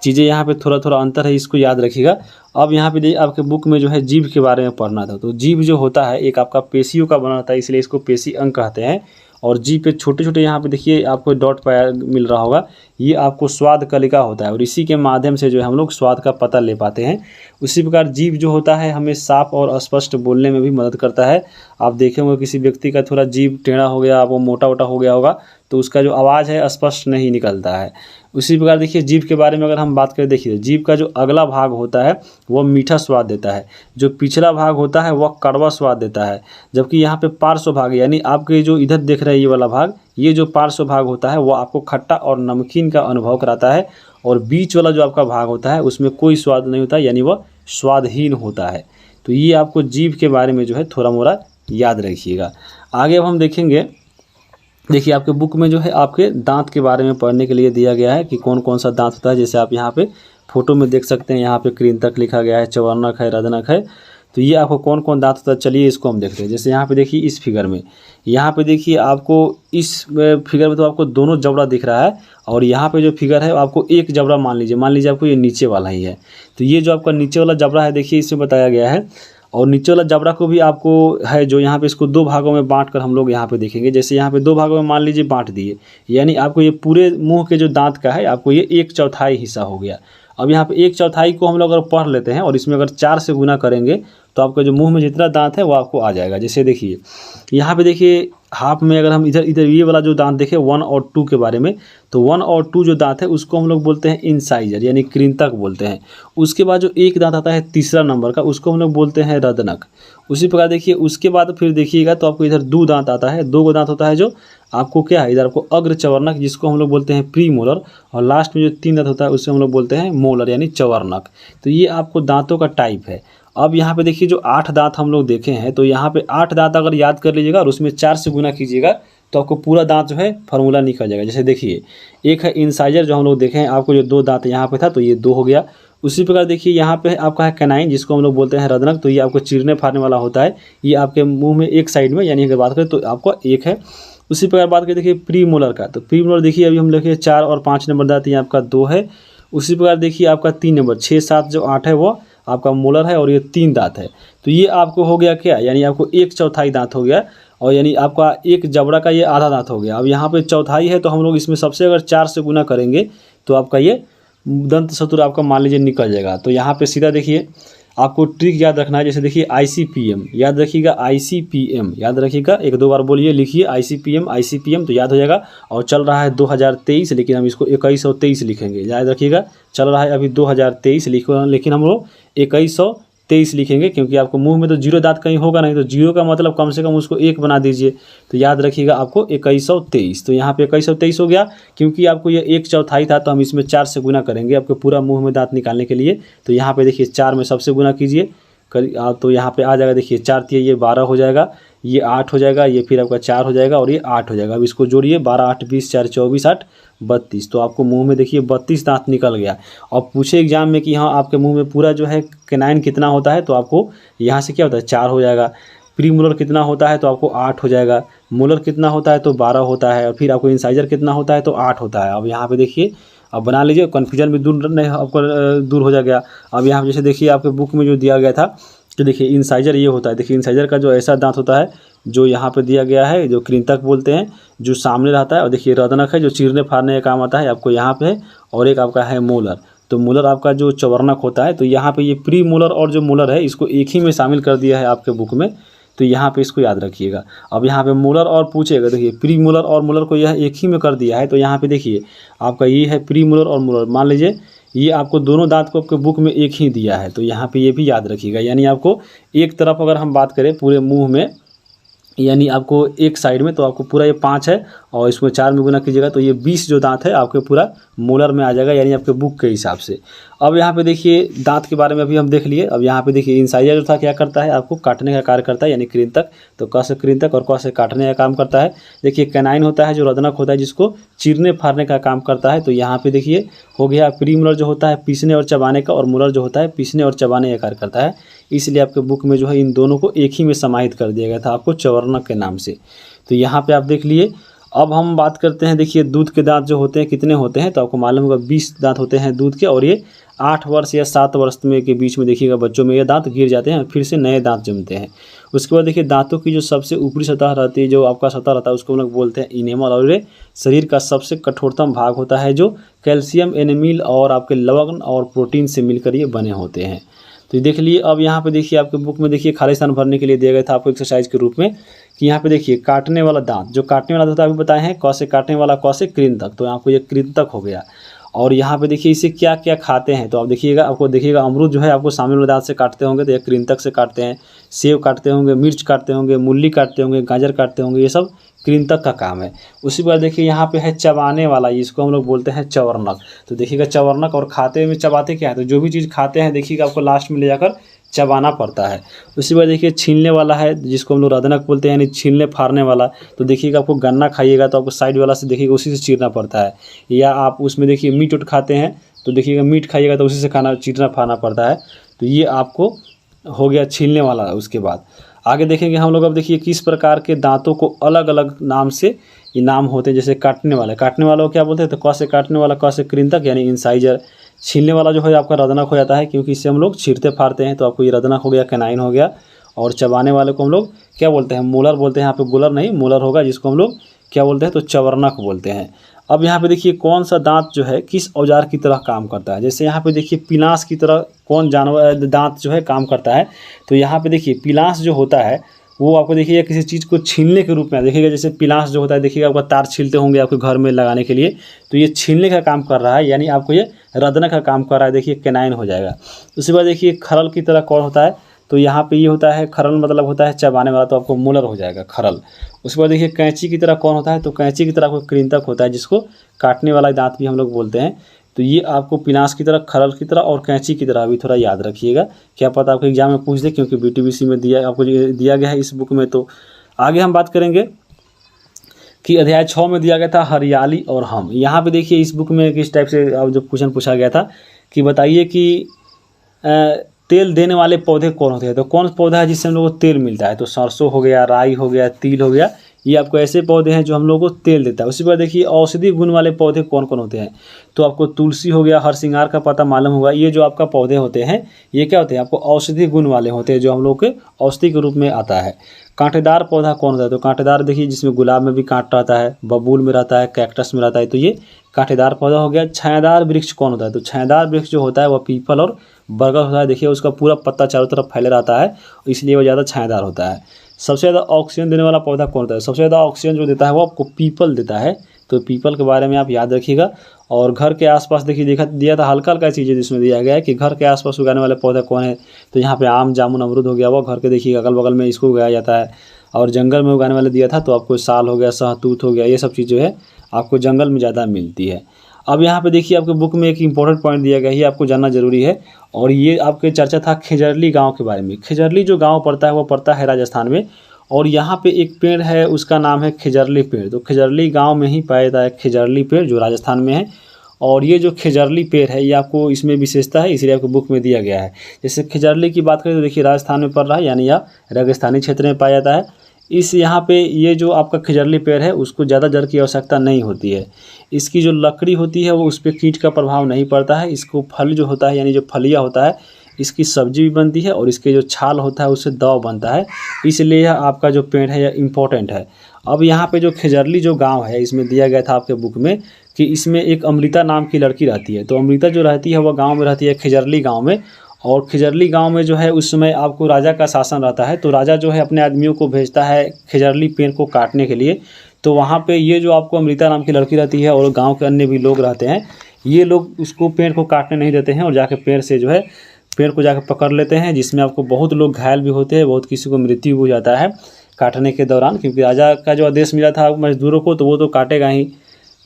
चीज़ें यहाँ पे थोड़ा थोड़ा अंतर है, इसको याद रखिएगा। अब यहाँ पे देखिए आपके बुक में जो है जीभ के बारे में पढ़ना था। तो जीभ जो होता है एक आपका पेशियों का बना होता है, इसलिए इसको पेशी अंग कहते हैं। और जीभ पे छोटे छोटे यहाँ पे देखिए आपको डॉट पाया मिल रहा होगा, ये आपको स्वाद कलिका होता है और इसी के माध्यम से जो है हम लोग स्वाद का पता ले पाते हैं। उसी प्रकार जीभ जो होता है हमें साफ और स्पष्ट बोलने में भी मदद करता है। आप देखे होंगे किसी व्यक्ति का थोड़ा जीभ टेढ़ा हो गया, वो मोटा वोटा हो गया होगा, तो उसका जो आवाज़ है स्पष्ट नहीं निकलता है। उसी प्रकार देखिए जीभ के बारे में अगर हम बात करें, देखिए जीभ का जो अगला भाग होता है वह मीठा स्वाद देता है, जो पिछला भाग होता है वह कड़वा स्वाद देता है, जबकि यहाँ पे पार्श्व भाग यानी आपके जो इधर देख रहे हैं ये वाला भाग, ये जो पार्श्व भाग होता है वो आपको खट्टा और नमकीन का अनुभव कराता है। और बीच वाला जो आपका भाग होता है उसमें कोई स्वाद नहीं होता, यानी वह स्वादहीन होता है। तो ये आपको जीभ के बारे में जो है थोड़ा मोड़ा याद रखिएगा। आगे अब हम देखेंगे, देखिए आपके बुक में जो है आपके दांत के बारे में पढ़ने के लिए दिया गया है कि कौन कौन सा दांत होता है। जैसे आप यहाँ पे फोटो में देख सकते हैं, यहाँ पे कृंतक लिखा गया है, चवर्णक है, रदनक है। तो ये आपको कौन कौन दांत होता है, चलिए इसको हम देखते हैं। जैसे यहाँ पे देखिए इस फिगर में, यहाँ पे देखिए आपको इस फिगर में तो आपको दोनों जबड़ा दिख रहा है, और यहाँ पे जो फिगर है आपको एक जबड़ा मान लीजिए आपको ये नीचे वाला ही है। तो ये जो आपका नीचे वाला जबड़ा है देखिए इसमें बताया गया है, और नीचे वाला जबड़ा को भी आपको है जो यहाँ पे इसको दो भागों में बांट कर हम लोग यहाँ पे देखेंगे। जैसे यहाँ पे दो भागों में मान लीजिए बांट दिए, यानी आपको ये पूरे मुंह के जो दांत का है आपको ये 1/4 हिस्सा हो गया। अब यहाँ पे 1/4 को हम लोग अगर पढ़ लेते हैं और इसमें अगर 4 से गुना करेंगे तो आपका जो मुंह में जितना दांत है वो आपको आ जाएगा। जैसे देखिए यहाँ पे देखिए हाफ में अगर हम इधर ये वाला जो दांत देखें 1 और 2 के बारे में, तो 1 और 2 जो दांत है उसको हम लोग बोलते हैं इंसाइजर यानी कृंतक बोलते हैं। उसके बाद जो एक दांत आता है तीसरा नंबर का, उसको हम लोग बोलते हैं रदनक। उसी प्रकार देखिए उसके बाद फिर देखिएगा तो आपको इधर 2 दांत आता है, 2 दांत होता है जो आपको क्या है, इधर आपको अग्र चवर्णक जिसको हम लोग बोलते हैं प्री मोलर, और लास्ट में जो 3 दांत होता है उससे हम लोग बोलते हैं मोलर यानी चवर्णक। तो ये आपको दांतों का टाइप है। अब यहाँ पे देखिए जो 8 दांत हम लोग देखे हैं, तो यहाँ पे 8 दांत अगर याद कर लीजिएगा और उसमें 4 से गुना कीजिएगा तो आपको पूरा दांत जो है फार्मूला निकल जाएगा। जैसे देखिए एक है इंसाइजर जो हम लोग देखे हैं, आपको जो 2 दांत यहाँ पे था तो ये 2 हो गया। उसी प्रकार देखिए यहाँ पे आपका है कैनाइन जिसको हम लोग बोलते हैं रदनक, तो ये आपको चीरने फाड़ने वाला होता है, ये आपके मुंह में एक साइड में, यानी अगर बात करें तो आपका एक है। उसी प्रकार बात करें देखिए प्री मोलर का, तो प्री मोलर देखिए अभी हम लिखे 4 और 5 नंबर दांत, ये आपका 2 है। उसी प्रकार देखिए आपका 3 नंबर 6, 7 जो 8 है वो आपका मोलर है और ये 3 दांत है। तो ये आपको हो गया क्या, यानी आपको 1/4 दांत हो गया, और यानी आपका एक जबड़ा का ये आधा दांत हो गया। अब यहाँ पे चौथाई है तो हम लोग इसमें सबसे अगर 4 से गुना करेंगे तो आपका ये दंत सतुर आपका मान लीजिए निकल जाएगा। तो यहाँ पे सीधा देखिए आपको ट्रिक याद रखना है। जैसे देखिए ICPM याद रखिएगा, ICPM याद रखिएगा, 1-2 बार बोलिए, लिखिए ICPM तो याद हो जाएगा। और चल रहा है 2023, लेकिन हम इसको 2123 लिखेंगे, याद रखिएगा। चल रहा है अभी 2023 लिखो, लेकिन हम लोग 2123 लिखेंगे, क्योंकि आपको मुंह में तो 0 दांत कहीं होगा नहीं, तो 0 का मतलब कम से कम उसको 1 बना दीजिए। तो याद रखिएगा आपको 2123, तो यहाँ पे 2123 हो गया, क्योंकि आपको ये 1/4 था तो हम इसमें 4 से गुना करेंगे आपके पूरा मुंह में दांत निकालने के लिए। तो यहाँ पे देखिए 4 में सबसे गुना कीजिए तो यहाँ पे आ जाएगा, देखिए 4 तिया ये 12 हो जाएगा, ये 8 हो जाएगा, ये फिर आपका 4 हो जाएगा और ये 8 हो जाएगा। अब इसको जोड़िए, 12 8 20 4 24 8 32, तो आपको मुंह में देखिए 32 दांत निकल गया। और पूछे एग्जाम में कि हाँ आपके मुंह में पूरा जो है कैनाइन कितना होता है, तो आपको यहाँ से क्या होता है 4 हो जाएगा। प्री मोलर कितना होता है तो आपको 8 हो जाएगा। मोलर कितना होता है तो 12 होता है, और फिर आपको इंसाइजर कितना होता है तो 8 होता है। अब यहाँ पे देखिए, अब बना लीजिए, कन्फ्यूजन भी दूर नहीं आपको दूर हो जाएगा। अब यहाँ पे जैसे देखिए आपके बुक में जो दिया गया था कि देखिए इंसाइजर ये होता है, देखिए इंसाइजर का जो ऐसा दांत होता है जो यहाँ पे दिया गया है, जो कृंतक बोलते हैं, जो सामने रहता है। और देखिए रदनक है जो चीरने फाड़ने का काम आता है, आपको यहाँ पे है। और एक आपका है मोलर, तो मोलर आपका जो चवर्णक होता है। तो यहाँ पे ये प्री मोलर और जो मोलर है इसको एक ही में शामिल कर दिया है आपके बुक में, तो यहाँ पे इसको याद रखिएगा। अब यहाँ पे मोलर और पूछेगा, देखिए प्री मोलर और मोलर को यह एक ही में कर दिया है, तो यहाँ पे देखिए आपका ये है प्री मोलर और मोलर, मान लीजिए ये आपको दोनों दांत को आपके बुक में एक ही दिया है, तो यहाँ पे ये भी याद रखिएगा। यानी आपको एक तरफ अगर हम बात करें पूरे मुंह में, यानी आपको एक साइड में, तो आपको पूरा ये 5 है और इसको 4 में गुना कीजिएगा तो ये 20 जो दांत है आपके पूरा मोलर में आ जाएगा, यानी आपके बुक के हिसाब से। अब यहाँ पे देखिए दांत के बारे में अभी हम देख लिए। अब यहाँ पे देखिए इंसाइजर जो था क्या करता है, आपको काटने का कार्य करता है, यानी कृंतक। तो क से कृंतक और क से काटने का काम करता है। देखिए कैनाइन होता है जो रदनक होता है, जिसको चीरने फाड़ने का काम करता है। तो यहाँ पे देखिए हो गया प्रीमोलर जो होता है पीसने और चबाने का, और मोलर जो होता है पीसने और चबाने का कार्य करता है। इसलिए आपके बुक में जो है इन दोनों को एक ही में समाहित कर दिया गया था आपको चवर्णक के नाम से। तो यहाँ पे आप देख लिए। अब हम बात करते हैं, देखिए दूध के दांत जो होते हैं कितने होते हैं, तो आपको मालूम होगा 20 दांत होते हैं दूध के, और ये 8 वर्ष या 7 वर्ष में के बीच में देखिएगा बच्चों में ये दांत गिर जाते हैं, फिर से नए दांत जमते हैं। उसके बाद देखिए दांतों की जो सबसे ऊपरी सतह रहती है, जो आपका सतह रहता है, उसको हम लोग बोलते हैं इनेमल, और ये शरीर का सबसे कठोरतम भाग होता है, जो कैल्शियम, एनेमिल और आपके लवण और प्रोटीन से मिलकर ये बने होते हैं। तो देख लिए। अब यहाँ पे देखिए आपके बुक में देखिए खाली स्थान भरने के लिए दिया गया था आपको एक्सरसाइज के रूप में, कि यहाँ पे देखिए काटने वाला दांत, जो काटने वाला होता है अभी बताए हैं, क से काटने वाला, क से कृंतक, तो आपको ये कृंतक हो गया। और यहाँ पे देखिए इसे क्या क्या खाते हैं, तो आप देखिएगा, आपको देखिएगा अमरूद जो है आपको सामने वाले दांत से काटते होंगे, तो ये कृंतक से काटते हैं। सेब काटते होंगे, मिर्च काटते होंगे, मूली काटते होंगे, गाजर काटते होंगे, ये सब कृंतक का काम है। उसी बार देखिए यहाँ पे है चबाने वाला, इसको हम लोग बोलते हैं चवर्णक। तो देखिएगा चवर्णक, और खाते में चबाते क्या है, तो जो भी चीज़ खाते हैं देखिएगा आपको लास्ट में ले जाकर चबाना पड़ता है। उसी बार देखिए छीलने वाला है, जिसको हम लोग रदनक बोलते हैं, यानी छीलने फाड़ने वाला। तो देखिएगा आपको गन्ना खाइएगा तो आपको साइड वाला से देखिएगा उसी से चीरना पड़ता है, या आप उसमें देखिए मीट उट खाते हैं तो देखिएगा मीट खाइएगा तो उसी से खाना चीरना फाड़ना पड़ता है। तो ये आपको हो गया छीलने वाला। उसके बाद आगे देखेंगे हम लोग। अब देखिए किस प्रकार के दांतों को अलग अलग नाम से ये नाम होते हैं। जैसे काटने वाला को क्या बोलते हैं, तो क से काटने वाला, क से कृंतक यानी इंसाइजर। छीलने वाला जो है आपका रदनक हो जाता है, क्योंकि इससे हम लोग छीरते फाड़ते हैं, तो आपको ये रदनक हो गया, कैनाइन हो गया। और चबाने वाले को हम लोग क्या बोलते हैं, मोलर बोलते हैं। यहाँ पे गुलर नहीं मोलर होगा, जिसको हम लोग क्या बोलते हैं, तो चवर्णक बोलते हैं। अब यहाँ पे देखिए कौन सा दांत जो है किस औजार की तरह काम करता है। जैसे यहाँ पे देखिए पिलास की तरह कौन जानवर दांत जो है काम करता है। तो यहाँ पे देखिए पिलास जो होता है वो आपको देखिएगा किसी चीज़ को छीलने के रूप में देखिएगा। जैसे पिलास जो होता है देखिएगा आपका तार छीलते होंगे आपके घर में लगाने के लिए, तो ये छीलने का काम कर रहा है, यानी आपको ये रदन का काम कर रहा है। देखिए कैनाइन हो जाएगा। उसके बाद देखिए खरल की तरह कौन होता है, तो यहाँ पे ये होता है खरल, मतलब होता है चबाने वाला, तो आपको मोलर हो जाएगा खरल। उसके बाद देखिए कैंची की तरह कौन होता है, तो कैंची की तरह आपको कृंतक होता है, जिसको काटने वाला दांत भी हम लोग बोलते हैं। तो ये आपको पिनास की तरह, खरल की तरह और कैंची की तरह भी थोड़ा याद रखिएगा, क्या पता आपको एग्जाम में पूछ दे, क्योंकि BTBC में आपको दिया गया है इस बुक में। तो आगे हम बात करेंगे कि अध्याय 6 में दिया गया था हरियाली और हम। यहाँ पे देखिए इस बुक में किस टाइप से जो क्वेश्चन पूछा गया था कि बताइए कि तेल देने वाले पौधे कौन होते हैं। तो कौन पौधा है जिससे हम लोग को तेल मिलता है, तो सरसों हो गया, राई हो गया, तिल हो गया, ये आपको ऐसे पौधे हैं जो हम लोगों को तेल देता है। उसी पर देखिए औषधि गुण वाले पौधे कौन कौन होते हैं, तो आपको तुलसी हो गया, हरसिंगार का पत्ता मालूम होगा। ये जो आपका पौधे होते हैं ये क्या होते हैं, आपको औषधि गुण वाले होते हैं, जो हम लोग के औषधि के रूप में आता है। कांटेदार पौधा कौन होता है, तो कांटेदार देखिए जिसमें गुलाब में भी कांट रहता है, बबूल में रहता है, कैक्टस में रहता है, तो ये कांटेदार पौधा हो गया। छायादार वृक्ष कौन होता है, तो छायादार वृक्ष जो होता है वह पीपल और बरगद होता है। देखिए उसका पूरा पत्ता चारों तरफ फैले रहता है, इसलिए वह ज़्यादा छायादार होता है। सबसे ज़्यादा ऑक्सीजन देने वाला पौधा कौन होता है, सबसे ज़्यादा ऑक्सीजन जो देता है वो आपको पीपल देता है। तो पीपल के बारे में आप याद रखिएगा। और घर के आसपास देखिए दिया था हल्का हल्का चीज़ें, जिसमें दिया गया है कि घर के आसपास उगाने वाले पौधा कौन है, तो यहाँ पे आम, जामुन, अमरूद हो गया, वो घर के देखिए अगल बगल में इसको उगाया जाता है। और जंगल में उगाने वाले दिया था, तो आपको साल हो गया, सहतूत हो गया, ये सब चीज़ जो है आपको जंगल में ज़्यादा मिलती है। अब यहाँ पे देखिए आपके बुक में एक इंपॉर्टेंट पॉइंट दिया गया है, ये आपको जानना जरूरी है। और ये आपके चर्चा था खेजरली गांव के बारे में। खेजरली जो गांव पड़ता है वो पड़ता है राजस्थान में, और यहाँ पे एक पेड़ है उसका नाम है खेजरली पेड़। तो खेजरली गांव में ही पाया जाता है खेजरली पेड़, जो राजस्थान में है। और ये जो खेजरली पेड़ है ये आपको इसमें विशेषता है, इसलिए आपको बुक में दिया गया है। जैसे खेजरली की बात करें तो देखिए राजस्थान में पड़ रहा है, यानी यह रेगिस्तानी क्षेत्र में पाया जाता है। इस यहाँ पे ये जो आपका खेजरली पेड़ है उसको ज़्यादा जड़ की आवश्यकता नहीं होती है। इसकी जो लकड़ी होती है वो उस पर कीट का प्रभाव नहीं पड़ता है। इसको फल जो होता है, यानी जो फलिया होता है, इसकी सब्जी भी बनती है, और इसके जो छाल होता है उससे दवा बनता है। इसलिए यह आपका जो पेड़ है यह इम्पोर्टेंट है। अब यहाँ पे जो खेजरली जो गांव है इसमें दिया गया था आपके बुक में कि इसमें एक अमृता नाम की लड़की रहती है। तो अमृता जो रहती है वह गाँव में रहती है, खेजरली गाँव में। और खेजरली गांव में जो है उस समय आपको राजा का शासन रहता है। तो राजा जो है अपने आदमियों को भेजता है खेजरली पेड़ को काटने के लिए। तो वहाँ पे ये जो आपको अमृता नाम की लड़की रहती है और गांव के अन्य भी लोग रहते हैं, ये लोग उसको पेड़ को काटने नहीं देते हैं, और जाके पेड़ से जो है पेड़ को जाकर पकड़ लेते हैं, जिसमें आपको बहुत लोग घायल भी होते हैं, बहुत किसी को मृत्यु हो जाता है। काटने के दौरान, क्योंकि राजा का जो आदेश मिला था मजदूरों को तो वो तो काटेगा ही।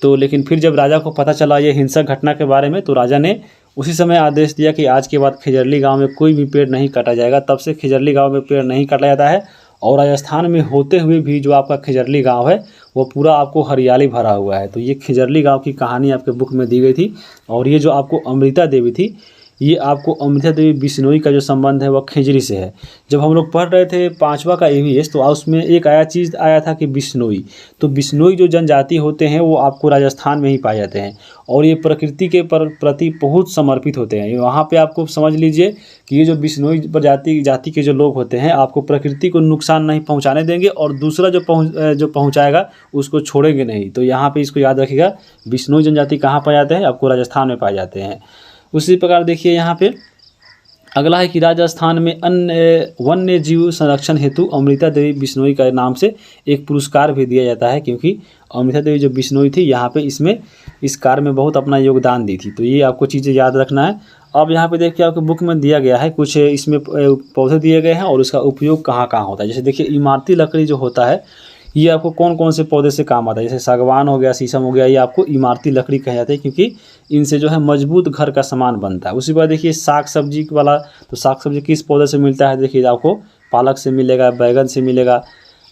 तो लेकिन फिर जब राजा को पता चला ये हिंसक घटना के बारे में, तो राजा ने उसी समय आदेश दिया कि आज के बाद खिजरली गांव में कोई भी पेड़ नहीं काटा जाएगा। तब से खिजरली गांव में पेड़ नहीं काटा जाता है। और राजस्थान में होते हुए भी जो आपका खिजरली गांव है वो पूरा आपको हरियाली भरा हुआ है। तो ये खिजरली गांव की कहानी आपके बुक में दी गई थी। और ये जो आपको अमृता देवी थी, ये आपको अमृता देवी बिश्नोई का जो संबंध है वह खिजरी से है। जब हम लोग पढ़ रहे थे 5वां का EVS, तो उसमें एक चीज़ आया था कि बिश्नोई। तो बिश्नोई जो जनजाति होते हैं वो आपको राजस्थान में ही पाए जाते हैं और ये प्रकृति के प्रति बहुत समर्पित होते हैं। वहाँ पे आपको समझ लीजिए कि ये जो बिश्नोई जाति के जो लोग होते हैं आपको प्रकृति को नुकसान नहीं पहुँचाने देंगे और दूसरा जो पहुँचाएगा उसको छोड़ेंगे नहीं। तो यहाँ पर इसको याद रखिएगा, बिश्नोई जनजाति कहाँ पाए जाते हैं? आपको राजस्थान में पाए जाते हैं। उसी प्रकार देखिए यहाँ पे अगला है कि राजस्थान में अन्य वन्य जीव संरक्षण हेतु अमृता देवी बिश्नोई का नाम से एक पुरस्कार भी दिया जाता है, क्योंकि अमृता देवी जो बिश्नोई थी यहाँ पे इस कार्य में बहुत अपना योगदान दी थी। तो ये आपको चीज़ें याद रखना है। अब यहाँ पे देखिए आपके बुक में दिया गया है कुछ इसमें पौधे दिए गए हैं और उसका उपयोग कहाँ कहाँ होता है। जैसे देखिए इमारती लकड़ी जो होता है ये आपको कौन कौन से पौधे से काम आता है, जैसे सागवान हो गया, शीशम हो गया, ये आपको इमारती लकड़ी कहे जाते हैं क्योंकि इनसे जो है मजबूत घर का सामान बनता है। उसी बार देखिए साग सब्जी वाला, तो साग सब्जी किस पौधे से मिलता है? देखिए आपको पालक से मिलेगा, बैगन से मिलेगा।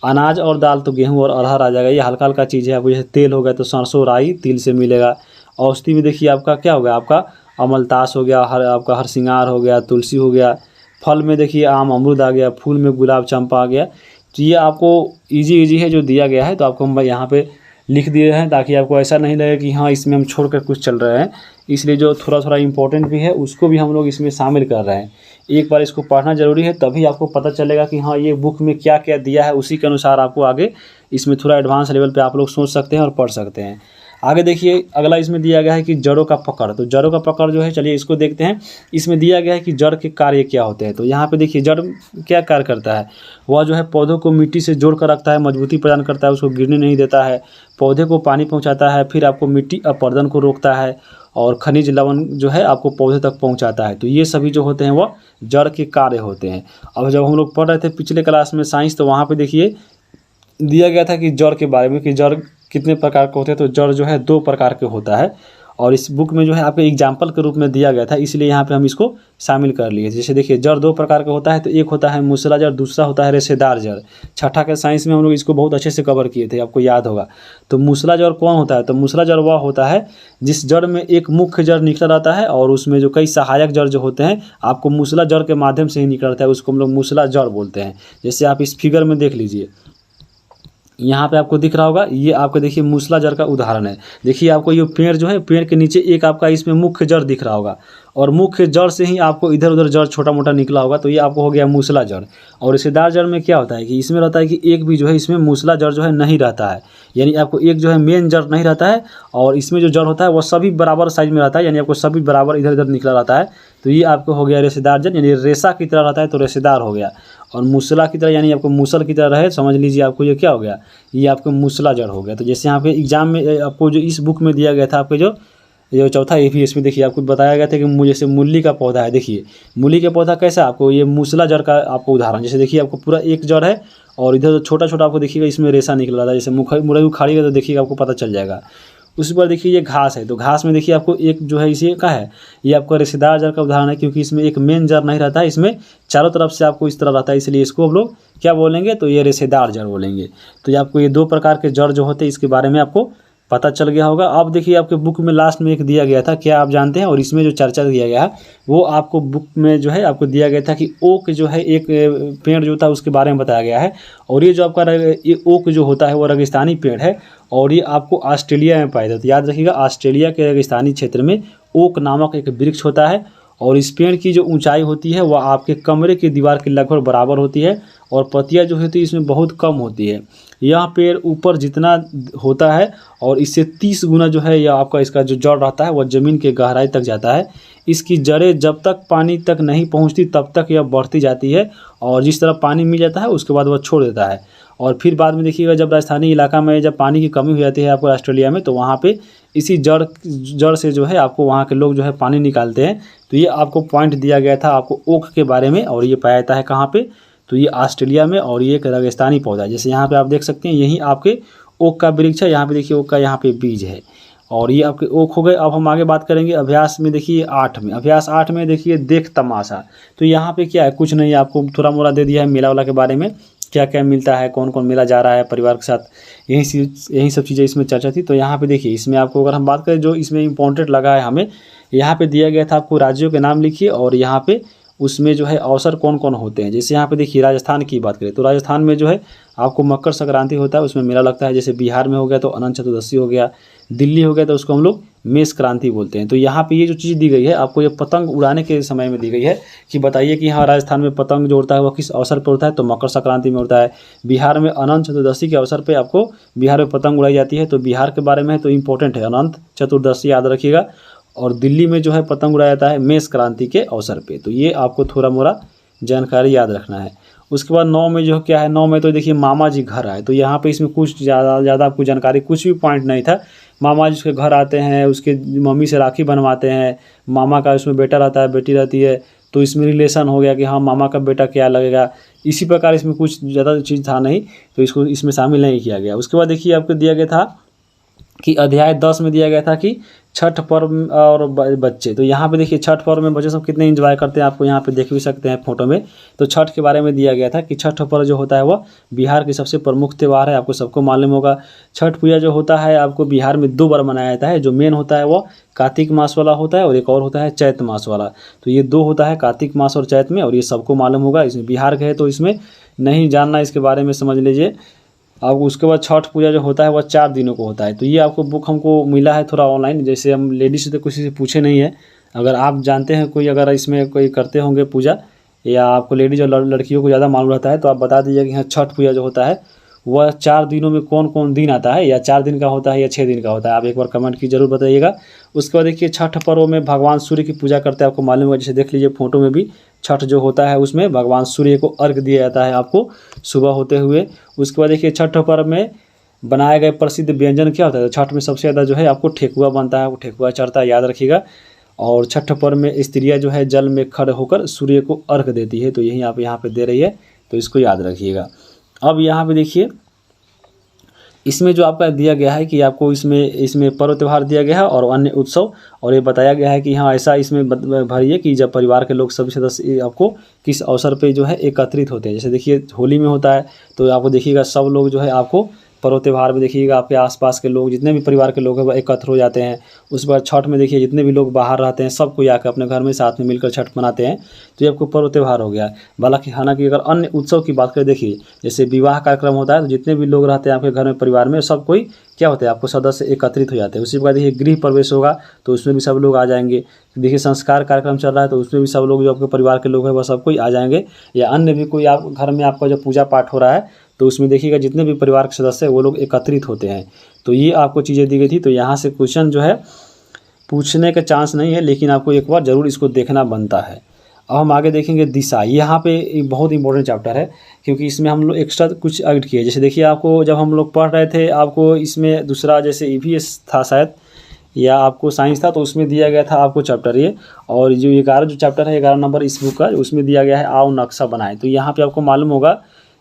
अनाज और दाल तो गेहूँ और अरहर आ जाएगा, ये हल्का हल्का चीज़ है। आपको जैसे तेल हो गया तो सरसों राई तिल से मिलेगा। औषधि में देखिए आपका क्या हो गया, आपका अमलतास हो गया, आपका हरसिंगार हो गया, तुलसी हो गया। फल में देखिए आम अमरूद आ गया, फूल में गुलाब चंपा आ गया। तो ये आपको इजी है जो दिया गया है, तो आपको हम यहाँ पे लिख दिए हैं ताकि आपको ऐसा नहीं लगे कि हाँ इसमें हम छोड़ कर कुछ चल रहे हैं। इसलिए जो थोड़ा थोड़ा इम्पोर्टेंट भी है उसको भी हम लोग इसमें शामिल कर रहे हैं। एक बार इसको पढ़ना ज़रूरी है, तभी आपको पता चलेगा कि हाँ ये बुक में क्या क्या दिया है। उसी के अनुसार आपको आगे इसमें थोड़ा एडवांस लेवल पे आप लोग सोच सकते हैं और पढ़ सकते हैं। आगे देखिए अगला इसमें दिया गया है कि जड़ों का पकड़। तो जड़ों का पकड़ जो है, चलिए इसको देखते हैं। इसमें दिया गया है कि जड़ के कार्य क्या होते हैं। तो यहाँ पे देखिए जड़ क्या कार्य करता है, वह जो है पौधों को मिट्टी से जोड़ कर रखता है, मजबूती प्रदान करता है, उसको गिरने नहीं देता है, पौधे को पानी पहुँचाता है, फिर आपको मिट्टी अपरदन को रोकता है और खनिज लवण जो है आपको पौधे तक पहुँचाता है। तो ये सभी जो होते हैं वह जड़ के कार्य होते हैं। अब जब हम लोग पढ़ रहे थे पिछले क्लास में साइंस, तो वहाँ पर देखिए दिया गया था कि जड़ के बारे में कि जड़ कितने प्रकार के होते हैं। तो जड़ जो है 2 प्रकार के होता है और इस बुक में जो है आपको एग्जाम्पल के रूप में दिया गया था, इसलिए यहाँ पे हम इसको शामिल कर लिए। जैसे देखिए जड़ 2 प्रकार का होता है, तो एक होता है मूसला जड़, दूसरा होता है रेशेदार जड़। छठा के साइंस में हम लोग इसको बहुत अच्छे से कवर किए थे, आपको याद होगा। तो मूसला जड़ कौन होता है? तो मूसला जड़ वह होता है जिस जड़ में एक मुख्य जड़ निकला रहता है और उसमें जो कई सहायक जड़ जो होते हैं आपको मूसला जड़ के माध्यम से ही निकल रहता है, उसको हम लोग मूसला जड़ बोलते हैं। जैसे आप इस फिगर में देख लीजिए, यहाँ पे आपको दिख रहा होगा, ये आपको देखिए मूसला जड़ का उदाहरण है। देखिए आपको ये पेड़ जो है, पेड़ के नीचे एक आपका इसमें मुख्य जड़ दिख रहा होगा और मुख्य जड़ से ही आपको इधर उधर जड़ छोटा मोटा निकला होगा, तो ये आपको हो गया मूसला जड़। और रेशेदार जड़ में क्या होता है कि इसमें रहता है कि एक भी जो है इसमें मूसला जड़ जो है नहीं रहता है, यानी आपको एक जो है मेन जड़ नहीं रहता है और इसमें जो जड़ होता है वह सभी बराबर साइज में रहता है, यानी आपको सभी बराबर इधर उधर निकला रहता है। तो ये आपको हो गया रेशेदार जड़, यानी रेशा की तरह रहता है तो रेशेदार हो गया। और मूसला की तरह यानी आपको मूसल की तरह रहे, समझ लीजिए आपको ये क्या हो गया, ये आपको मूसला जड़ हो गया। तो जैसे यहाँ पे एग्जाम में आपको जो इस बुक में दिया गया था, आपके जो चौथा EVS में देखिए आपको बताया गया था कि जैसे मूली का पौधा है, देखिए मूली का पौधा कैसा, आपको ये मूसला जड़ का आपको उदाहरण। जैसे देखिए आपको पूरा एक जड़ है और इधर छोटा छोटा आपको देखिएगा इसमें रेशा निकल रहा था, जैसे मुरई उखाड़िएगा तो देखिएगा आपको पता चल जाएगा। उसी पर देखिए ये घास है, तो घास में देखिए आपको एक जो है इसी का है, ये आपका रेशेदार जड़ का उदाहरण है, क्योंकि इसमें एक मेन जड़ नहीं रहता है, इसमें चारों तरफ से आपको इस तरह रहता है, इसलिए इसको हम लोग क्या बोलेंगे, तो ये रेशेदार जड़ बोलेंगे। तो ये आपको ये 2 प्रकार के जड़ जो होते हैं इसके बारे में आपको पता चल गया होगा। अब देखिए आपके बुक में लास्ट में एक दिया गया था, क्या आप जानते हैं? और इसमें जो चर्चा दिया गया है वो आपको बुक में जो है आपको दिया गया था कि ओक जो है एक पेड़ जो था उसके बारे में बताया गया है। और ये जो आपका ये ओक जो होता है वो रेगिस्तानी पेड़ है और ये आपको ऑस्ट्रेलिया में पाया जाता है। तो याद रखिएगा ऑस्ट्रेलिया के रेगिस्तानी क्षेत्र में ओक नामक एक वृक्ष होता है और इस पेड़ की जो ऊंचाई होती है वह आपके कमरे की दीवार के लगभग बराबर होती है और पत्तियां जो होती है इसमें बहुत कम होती है। यह पेड़ ऊपर जितना होता है और इससे 30 गुना जो है यह आपका इसका जो जड़ रहता है वह ज़मीन के गहराई तक जाता है। इसकी जड़ें जब तक पानी तक नहीं पहुंचती तब तक यह बढ़ती जाती है और जिस तरह पानी मिल जाता है उसके बाद वह छोड़ देता है। और फिर बाद में देखिएगा जब राजस्थानी इलाका में जब पानी की कमी हो जाती है आपको ऑस्ट्रेलिया में, तो वहाँ पे इसी जड़ से जो है आपको वहाँ के लोग जो है पानी निकालते हैं। तो ये आपको पॉइंट दिया गया था आपको ओक के बारे में और ये पाया जाता है कहाँ पे, तो ये ऑस्ट्रेलिया में, और ये एक रेगिस्तानी पौधा है। जैसे यहाँ पे आप देख सकते हैं, यही आपके ओक का वृक्ष है। यहाँ पे देखिए ओक का यहाँ पे बीज है, और ये आपके ओक हो गए। अब हम आगे बात करेंगे अभ्यास में। देखिए 8 में, अभ्यास 8 में देखिए देख तमाशा। तो यहाँ पे क्या है, कुछ नहीं, आपको थोड़ा मोड़ा दे दिया है मेला वाला के बारे में, क्या क्या मिलता है, कौन कौन मेला जा रहा है परिवार के साथ, यही सब चीज़ें इसमें चर्चा थी। तो यहाँ पे देखिए, इसमें आपको अगर हम बात करें जो इसमें इम्पोर्टेंट लगा है हमें, यहाँ पे दिया गया था आपको राज्यों के नाम लिखिए, और यहाँ पे उसमें जो है अवसर कौन कौन होते हैं। जैसे यहाँ पे देखिए राजस्थान की बात करें तो राजस्थान में जो है आपको मकर संक्रांति होता है, उसमें मेला लगता है। जैसे बिहार में हो गया तो अनंत चतुर्दशी हो गया, दिल्ली हो गया तो उसको हम लोग मेष क्रांति बोलते हैं। तो यहाँ पे ये जो चीज़ दी गई है आपको, ये पतंग उड़ाने के समय में दी गई है कि बताइए कि हाँ राजस्थान में पतंग जो उड़ता है वो किस अवसर पर उड़ता है, तो मकर संक्रांति में उड़ता है। बिहार में अनंत चतुर्दशी के अवसर पर आपको बिहार में पतंग उड़ाई जाती है, तो बिहार के बारे में तो इंपॉर्टेंट है, अनंत चतुर्दशी याद रखिएगा। और दिल्ली में जो है पतंग उड़ाया जाता है मेष क्रांति के अवसर पे। तो ये आपको थोड़ा मोड़ा जानकारी याद रखना है। उसके बाद 9 में जो क्या है, 9 में तो देखिए मामा जी घर आए। तो यहाँ पे इसमें कुछ ज़्यादा आपको जानकारी, कुछ भी पॉइंट नहीं था। मामा जी उसके घर आते हैं, उसके मम्मी से राखी बनवाते हैं, मामा का उसमें बेटा रहता है, बेटी रहती है, तो इसमें रिलेशन हो गया कि हाँ मामा का बेटा क्या लगेगा। इसी प्रकार इसमें कुछ ज़्यादा चीज़ था नहीं, तो इसको इसमें शामिल नहीं किया गया। उसके बाद देखिए आपको दिया गया था कि अध्याय 10 में दिया गया था कि छठ पर्व और बच्चे। तो यहाँ पे देखिए छठ पर्व में बच्चे सब कितने एंजॉय करते हैं, आपको यहाँ पे देख भी सकते हैं फोटो में। तो छठ के बारे में दिया गया था कि छठ पर्व जो होता है वह बिहार की सबसे प्रमुख त्यौहार है, आपको सबको मालूम होगा। छठ पूजा जो होता है आपको बिहार में 2 बार मनाया जाता है। जो मेन होता है वह कार्तिक मास वाला होता है, और एक और होता है चैत मास वाला। तो ये 2 होता है, कार्तिक मास और चैत में, और ये सबको मालूम होगा। इसमें बिहार के है तो इसमें नहीं जानना इसके बारे में समझ लीजिए। अब उसके बाद छठ पूजा जो होता है वह 4 दिनों को होता है। तो ये आपको बुक हमको मिला है थोड़ा ऑनलाइन, जैसे हम लेडीज से तो किसी से पूछे नहीं है। अगर आप जानते हैं कोई, अगर इसमें कोई करते होंगे पूजा, या आपको लेडीज और लड़कियों को ज़्यादा मालूम रहता है, तो आप बता दीजिए कि हाँ छठ पूजा जो होता है वह 4 दिनों में कौन कौन दिन आता है, या 4 दिन का होता है या 6 दिन का होता है। आप एक बार कमेंट की जरूर बताइएगा। उसके बाद देखिए छठ पर्व में भगवान सूर्य की पूजा करते हैं, आपको मालूम होगा। जैसे देख लीजिए फोटो में भी, छठ जो होता है उसमें भगवान सूर्य को अर्घ दिया जाता है आपको सुबह होते हुए। उसके बाद देखिए छठ पर्व में बनाए गए प्रसिद्ध व्यंजन क्या होता है, तो छठ में सबसे ज़्यादा जो है आपको ठेकुआ बनता है, वो ठेकुआ चढ़ता है, याद रखिएगा। और छठ पर्व में स्त्रियाँ जो है जल में खड़े होकर सूर्य को अर्घ देती है, तो यही आप यहाँ पे दे रही है, तो इसको याद रखिएगा। अब यहाँ पे देखिए इसमें जो आपका दिया गया है कि आपको इसमें पर्व त्यौहार दिया गया है और अन्य उत्सव, और ये बताया गया है कि हाँ ऐसा इसमें भरिए कि जब परिवार के लोग सभी सदस्य आपको किस अवसर पे जो है एकत्रित होते हैं। जैसे देखिए होली में होता है, तो आपको देखिएगा सब लोग जो है आपको पर्व त्यौहार में देखिएगा आपके आसपास के लोग, जितने भी परिवार के लोग हैं वह एकत्र हो जाते हैं। उस बार छठ में देखिए जितने भी लोग बाहर रहते हैं सबको आकर अपने घर में साथ में मिलकर छठ मनाते हैं, तो ये आपको पर्व त्यौहार हो गया। हालांकि अगर अन्य उत्सव की बात करें, देखिए जैसे विवाह कार्यक्रम होता है, तो जितने भी लोग रहते हैं आपके घर में परिवार में, सब कोई क्या होता है आपको सदस्य एकत्रित हो जाते हैं। उसी प्रकार देखिए गृह प्रवेश होगा तो उसमें भी सब लोग आ जाएंगे। देखिए संस्कार कार्यक्रम चल रहा है तो उसमें भी सब लोग जो आपके परिवार के लोग हैं वह सब कोई आ जाएंगे, या अन्य भी कोई आप घर में आपका जो पूजा पाठ हो रहा है तो उसमें देखिएगा जितने भी परिवार के सदस्य हैं वो लोग एकत्रित होते हैं। तो ये आपको चीज़ें दी गई थी। तो यहाँ से क्वेश्चन जो है पूछने का चांस नहीं है, लेकिन आपको एक बार ज़रूर इसको देखना बनता है। अब हम आगे देखेंगे दिशा। यहाँ पे एक बहुत इंपॉर्टेंट चैप्टर है, क्योंकि इसमें हम लोग एक्स्ट्रा कुछ ऐड किए। जैसे देखिए आपको जब हम लोग पढ़ रहे थे, आपको इसमें दूसरा जैसे EVS था शायद, या आपको साइंस था, तो उसमें दिया गया था आपको चैप्टर ये। और जो 11 जो चैप्टर है 11 नंबर इस बुक का, उसमें दिया गया है आओ नक्शा बनाएं। तो यहाँ पे आपको मालूम होगा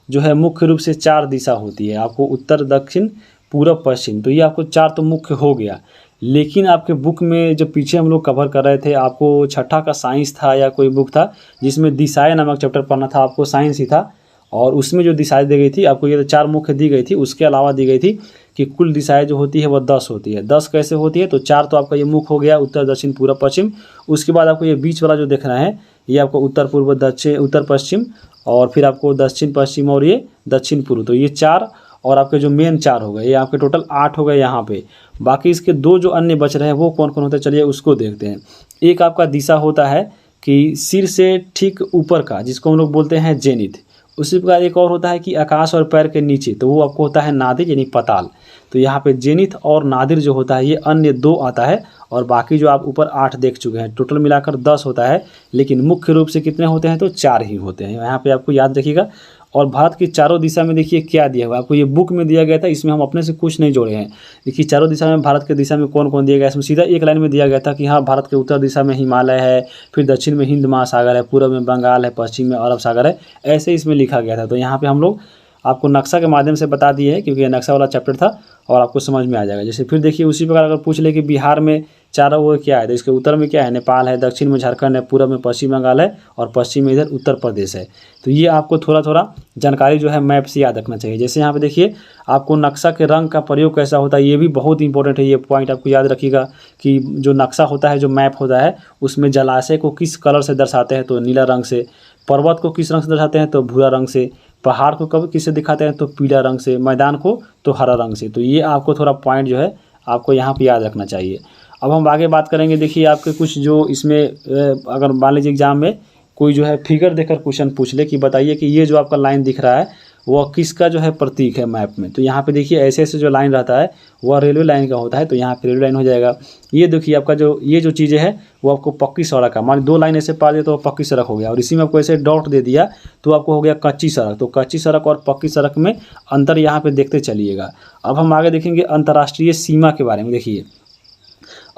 जो है मुख्य रूप से 4 दिशा होती है, आपको उत्तर दक्षिण पूर्व पश्चिम। तो ये आपको 4 तो मुख्य हो गया, लेकिन आपके बुक में जो पीछे हम लोग कवर कर रहे थे, आपको छठा का साइंस था या कोई बुक था जिसमें दिशाएं नामक चैप्टर पढ़ना था, आपको साइंस ही था। और उसमें जो दिशाएं दी गई थी आपको, ये 4 मुख्य दी गई थी, उसके अलावा दी गई थी कि कुल दिशाएं जो होती है वह 10 होती है। 10 कैसे होती है, तो 4 तो आपका ये मुख्य हो गया, उत्तर दक्षिण पूर्व पश्चिम। उसके बाद आपको ये बीच वाला जो देखना है, ये आपको उत्तर पूर्व दक्षिण उत्तर पश्चिम, और फिर आपको दक्षिण पश्चिम और ये दक्षिण पूर्व। तो ये 4 और आपके जो मेन 4 हो गए, ये आपके टोटल 8 हो गए यहाँ पे। बाकी इसके 2 जो अन्य बच रहे हैं वो कौन कौन होते हैं, चलिए उसको देखते हैं। एक आपका दिशा होता है कि सिर से ठीक ऊपर का, जिसको हम लोग बोलते हैं जेनिथ। उसी प्रकार एक और होता है कि आकाश और पैर के नीचे, तो वो आपको होता है नादिर यानी पताल। तो यहाँ पे जेनिथ और नादिर जो होता है ये अन्य 2 आता है, और बाकी जो आप ऊपर 8 देख चुके हैं, टोटल मिलाकर 10 होता है। लेकिन मुख्य रूप से कितने होते हैं, तो 4 ही होते हैं, यहाँ पे आपको याद रखिएगा। और भारत की चारों दिशा में देखिए क्या दिया हुआ है। आपको ये बुक में दिया गया था, इसमें हम अपने से कुछ नहीं जोड़े हैं। देखिए चारों दिशा में भारत के दिशा में कौन कौन दिया गया है, इसमें सीधा एक लाइन में दिया गया था कि हाँ भारत के उत्तर दिशा में हिमालय है, फिर दक्षिण में हिंद महासागर है, पूर्व में बंगाल है, पश्चिम में अरब सागर है, ऐसे इसमें लिखा गया था। तो यहाँ पे हम लोग आपको नक्शा के माध्यम से बता दिए हैं, क्योंकि ये नक्शा वाला चैप्टर था और आपको समझ में आ जाएगा। जैसे फिर देखिए उसी प्रकार अगर पूछ ले कि बिहार में चारों वो क्या है, तो इसके उत्तर में क्या है, नेपाल है, दक्षिण में झारखंड है, पूर्व में पश्चिम बंगाल है और पश्चिम में इधर उत्तर प्रदेश है। तो ये आपको थोड़ा थोड़ा जानकारी जो है मैप से याद रखना चाहिए। जैसे यहाँ पे देखिए आपको नक्शा के रंग का प्रयोग कैसा होता है, ये भी बहुत इंपॉर्टेंट है। ये पॉइंट आपको याद रखिएगा कि जो नक्शा होता है, जो मैप होता है, उसमें जलाशय को किस कलर से दर्शाते हैं, तो नीला रंग से, पर्वत को किस रंग से दर्शाते हैं, तो भूरा रंग से, पहाड़ को कब किससे दिखाते हैं, तो पीला रंग से, मैदान को तो हरा रंग से। तो ये आपको थोड़ा पॉइंट जो है आपको यहाँ पे याद रखना चाहिए। अब हम आगे बात करेंगे। देखिए आपके कुछ जो इसमें अगर मान लीजिए एग्जाम में कोई जो है फिगर देकर क्वेश्चन पूछ ले कि बताइए कि ये जो आपका लाइन दिख रहा है वह किसका जो है प्रतीक है मैप में, तो यहाँ पे देखिए ऐसे ऐसे जो लाइन रहता है वह रेलवे लाइन का होता है, तो यहाँ पे रेलवे लाइन हो जाएगा। ये देखिए आपका जो ये जो चीज़ें है वो आपको पक्की सड़क है, मान ली 2 लाइन ऐसे पा दिया तो पक्की सड़क हो गया, और इसी में आपको ऐसे डॉट दे दिया तो आपको हो गया कच्ची सड़क। तो कच्ची सड़क और पक्की सड़क में अंतर यहाँ पे देखते चलिएगा। अब हम आगे देखेंगे अंतर्राष्ट्रीय सीमा के बारे में। देखिए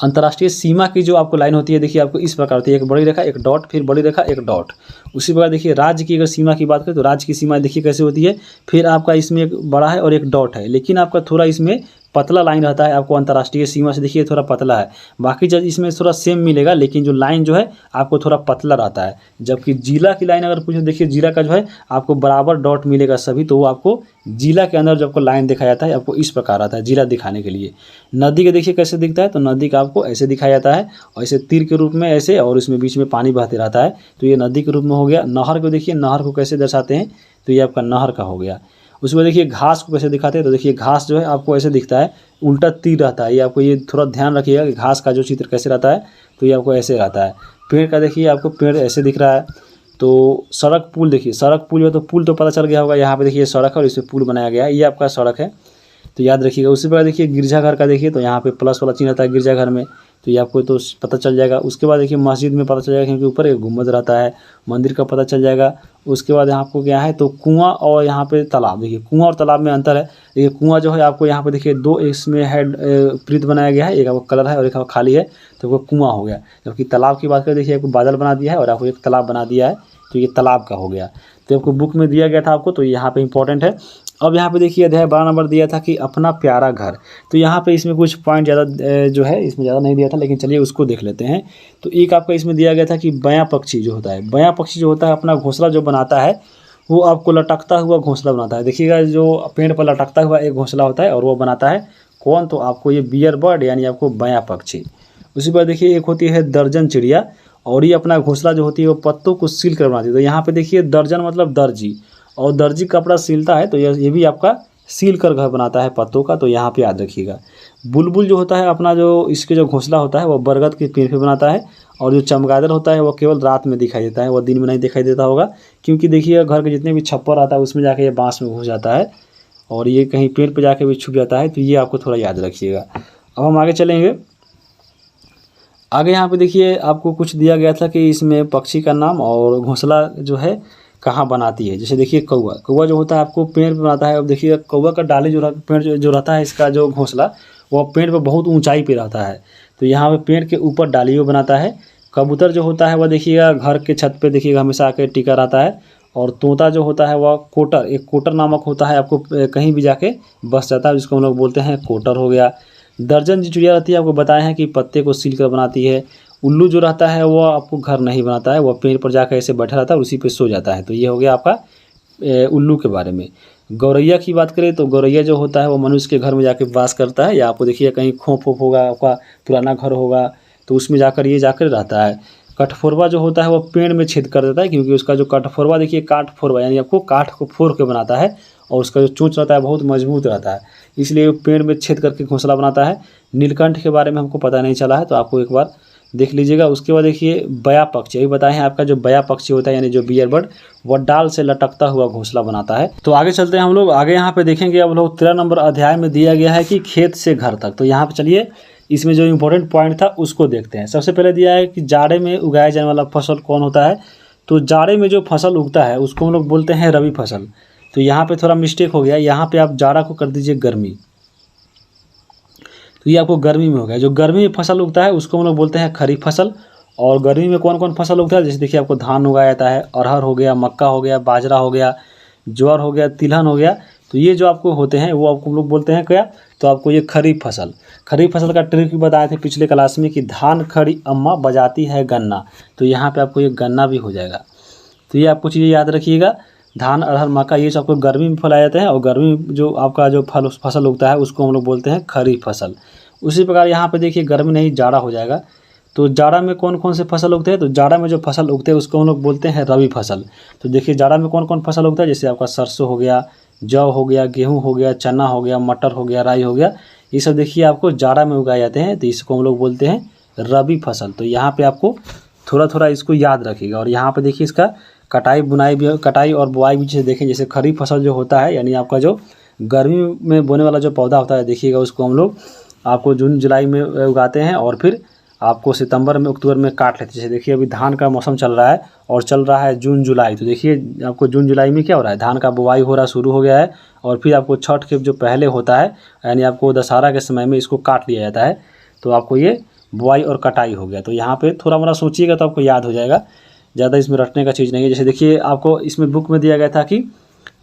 अंतर्राष्ट्रीय सीमा की जो आपको लाइन होती है, देखिए आपको इस प्रकार होती है, एक बड़ी रेखा, एक डॉट, फिर बड़ी रेखा, एक डॉट। उसी प्रकार देखिए राज्य की अगर सीमा की बात करें तो राज्य की सीमा देखिए कैसे होती है, फिर आपका इसमें एक बड़ा है और एक डॉट है, लेकिन आपका थोड़ा इसमें पतला लाइन रहता है। आपको अंतर्राष्ट्रीय सीमा से देखिए थोड़ा पतला है, बाकी जब इसमें थोड़ा सेम मिलेगा, लेकिन जो लाइन जो है आपको थोड़ा पतला रहता है। जबकि जिला की लाइन अगर पूछे, देखिए जिला का जो है आपको बराबर डॉट मिलेगा सभी, तो वो आपको जिला के अंदर जो आपको लाइन दिखाया जाता है आपको इस प्रकार आता है जिला दिखाने के लिए। नदी के देखिए कैसे दिखता है, तो नदी का आपको ऐसे दिखाया जाता है, और ऐसे तीर के रूप में ऐसे, और इसमें बीच में पानी बहते रहता है, तो ये नदी के रूप में हो गया। नहर को देखिए, नहर को कैसे दर्शाते हैं, तो ये आपका नहर का हो गया। उसमें देखिए घास को कैसे दिखाते हैं, तो देखिए घास जो है आपको ऐसे दिखता है, उल्टा तीर रहता है। ये आपको ये थोड़ा ध्यान रखिएगा कि घास का जो चित्र कैसे रहता है, तो ये आपको ऐसे रहता है। पेड़ का देखिए आपको पेड़ ऐसे दिख रहा है। तो सड़क पुल देखिए, सड़क पुल है तो पुल तो पता चल गया होगा, यहाँ पे देखिए सड़क है और इसमें पुल बनाया गया है, ये आपका सड़क है, तो याद रखिएगा। उसी प्रकार देखिए गिरजाघर का देखिए, तो यहाँ पे प्लस वाला चिन्ह रहता है गिरजाघर में, तो ये आपको तो पता चल जाएगा। उसके बाद देखिए मस्जिद में पता चल जाएगा, क्योंकि ऊपर एक गुम्बद रहता है, मंदिर का पता चल जाएगा। उसके बाद यहाँ आपको क्या है, तो कुआं और यहाँ पे तालाब। देखिए कुआं और तालाब में अंतर है। देखिए कुआं जो है आपको यहाँ पे देखिए 2 इसमें हेड वृत्त बनाया गया है, एक आपको कलर है और एक आपको खाली है, तो वो कुआं हो गया। जबकि तालाब की बात करें, देखिए आपको बादल बना दिया है और आपको एक तालाब बना दिया है, तो ये तालाब का हो गया। तो आपको बुक में दिया गया था आपको, तो यहाँ पे इंपॉर्टेंट है। अब यहाँ पे देखिए अध्याय 12 नंबर दिया था कि अपना प्यारा घर, तो यहाँ पे इसमें कुछ पॉइंट ज़्यादा जो है इसमें ज़्यादा नहीं दिया था, लेकिन चलिए उसको देख लेते हैं। तो एक आपका इसमें दिया गया था कि बयां पक्षी जो होता है, बयां पक्षी जो होता है अपना घोंसला जो बनाता है वो आपको लटकता हुआ घोंसला बनाता है। देखिएगा जो पेड़ पर लटकता हुआ एक घोंसला होता है और वो बनाता है कौन, तो आपको ये बियर बर्ड यानी आपको बयां पक्षी। उसी पर देखिए एक होती है दर्जन चिड़िया, और ये अपना घोंसला जो होती है वो पत्तों को सील कर बनाती है। तो यहाँ पे देखिए दर्जन मतलब दर्जी, और दर्जी कपड़ा सीलता है, तो ये भी आपका सील कर घर बनाता है पत्तों का, तो यहाँ पे याद रखिएगा। बुलबुल जो होता है अपना जो इसके जो घोंसला होता है वो बरगद के पेड़ पे बनाता है, और जो चमगादड़ होता है वो केवल रात में दिखाई देता है, वो दिन में नहीं दिखाई देता होगा, क्योंकि देखिए घर के जितने भी छप्पर आता है उसमें जाके ये बाँस में घुस जाता है, और ये कहीं पेड़ पर जाके भी छुप जाता है, तो ये आपको थोड़ा याद रखिएगा। अब हम आगे चलेंगे। आगे यहाँ पे देखिए आपको कुछ दिया गया था कि इसमें पक्षी का नाम और घोंसला जो है कहाँ बनाती है। जैसे देखिए कौवा, कौवा जो होता है आपको पेड़ पे बनाता है। अब देखिए कौवा का डाली जो पेड़ जो रहता है, इसका जो घोंसला वो पेड़ पे बहुत ऊंचाई पे रहता है, तो यहाँ पे पेड़ के ऊपर डालियों बनाता है। कबूतर जो होता है वह देखिएगा घर के छत पे देखिएगा हमेशा आके टिका रहता है, और तोता जो होता है वह कोटर, एक कोटर नामक होता है, आपको कहीं भी जाके बस जाता है, जिसको हम लोग बोलते हैं कोटर हो गया। दर्जन जो चिड़िया रहती है आपको बताए हैं कि पत्ते को सील कर बनाती है। उल्लू जो रहता है वो आपको घर नहीं बनाता है, वह पेड़ पर जाकर ऐसे बैठा रहता है और उसी पे सो जाता है, तो ये हो गया आपका उल्लू के बारे में। गौरैया की बात करें तो गौरैया जो होता है वो मनुष्य के घर में जाके वास करता है, या आपको देखिए कहीं खोप वोप होगा, आपका पुराना घर होगा तो उसमें जाकर ये जाकर रहता है। कठफोरवा जो होता है वो पेड़ में छेद कर देता है, क्योंकि उसका जो कठफोरवा देखिए काठफोरवा यानी आपको काठ को फोड़ के बनाता है, और उसका जो चोंच रहता है बहुत मजबूत रहता है, इसलिए पेड़ में छेद करके घोंसला बनाता है। नीलकंठ के बारे में हमको पता नहीं चला है, तो आपको एक बार देख लीजिएगा। उसके बाद देखिए बया पक्षी, अभी बताए हैं आपका जो बया पक्षी होता है यानी जो बियर बर्ड, वह डाल से लटकता हुआ घोंसला बनाता है। तो आगे चलते हैं हम लोग। आगे यहाँ पे देखेंगे अब लोग 13 नंबर अध्याय में दिया गया है कि खेत से घर तक। तो यहाँ पे चलिए इसमें जो इम्पोर्टेंट पॉइंट था उसको देखते हैं। सबसे पहले दिया है कि जाड़े में उगाया जाने वाला फसल कौन होता है, तो जाड़े में जो फसल उगता है उसको हम लोग बोलते हैं रबी फसल। तो यहाँ पे थोड़ा मिस्टेक हो गया, यहाँ पे आप जाड़ा को कर दीजिए गर्मी, तो ये आपको गर्मी में हो गया। जो गर्मी में फसल उगता है उसको हम लोग बोलते हैं खरीफ फसल। और गर्मी में कौन कौन फसल उगता है, जैसे देखिए आपको धान उगाया जाता है, अरहर हो गया, मक्का हो गया, बाजरा हो गया, ज्वार हो गया, तिलहन हो गया। तो ये जो आपको होते हैं वो आपको हम लोग बोलते हैं क्या, तो आपको ये खरीफ फसल। खरीफ फसल का ट्रिक भी बताए थे पिछले क्लास में कि धान खड़ी अम्मा बजाती है गन्ना, तो यहाँ पे आपको ये गन्ना भी हो जाएगा। तो ये आपको चीज़ें याद रखिएगा। धान, अरहर, मक्का ये सब आपको गर्मी में फलाए जाते हैं, और गर्मी में जो आपका जो फसल उगता है उसको हम लोग बोलते हैं खरीफ फसल। उसी प्रकार यहाँ पे देखिए गर्मी नहीं जाड़ा हो जाएगा। तो जाड़ा में कौन कौन से फसल उगते हैं, तो जाड़ा में जो फसल उगते हैं उसको हम लोग बोलते हैं रबी फसल। तो देखिए जाड़ा में कौन कौन फसल उगता है, जैसे आपका सरसों हो गया, जौ हो गया, गेहूँ हो गया, चना हो गया, मटर हो गया, राई हो गया, ये सब देखिए आपको जाड़ा में उगाए जाते हैं, तो इसको हम लोग बोलते हैं रबी फसल। तो यहाँ पे आपको थोड़ा थोड़ा इसको याद रखिएगा। और यहाँ पे देखिए इसका कटाई बुनाई भी, कटाई और बुआई भी जैसे देखें, जैसे खरीफ फसल जो होता है यानी आपका जो गर्मी में बोने वाला जो पौधा होता है, देखिएगा उसको हम लोग आपको जून जुलाई में उगाते हैं और फिर आपको सितंबर में अक्टूबर में काट लेते हैं। जैसे देखिए अभी धान का मौसम चल रहा है और चल रहा है जून जुलाई, तो देखिए आपको जून जुलाई में क्या हो रहा है, धान का बुआई हो रहा शुरू हो गया है, और फिर आपको छठ के जो पहले होता है यानी आपको दशहरा के समय में इसको काट लिया जाता है। तो आपको ये बुआई और कटाई हो गया। तो यहाँ पे थोड़ा मोड़ा सोचिएगा तो आपको याद हो जाएगा, ज़्यादा इसमें रटने का चीज़ नहीं है। जैसे देखिए आपको इसमें बुक में दिया गया था कि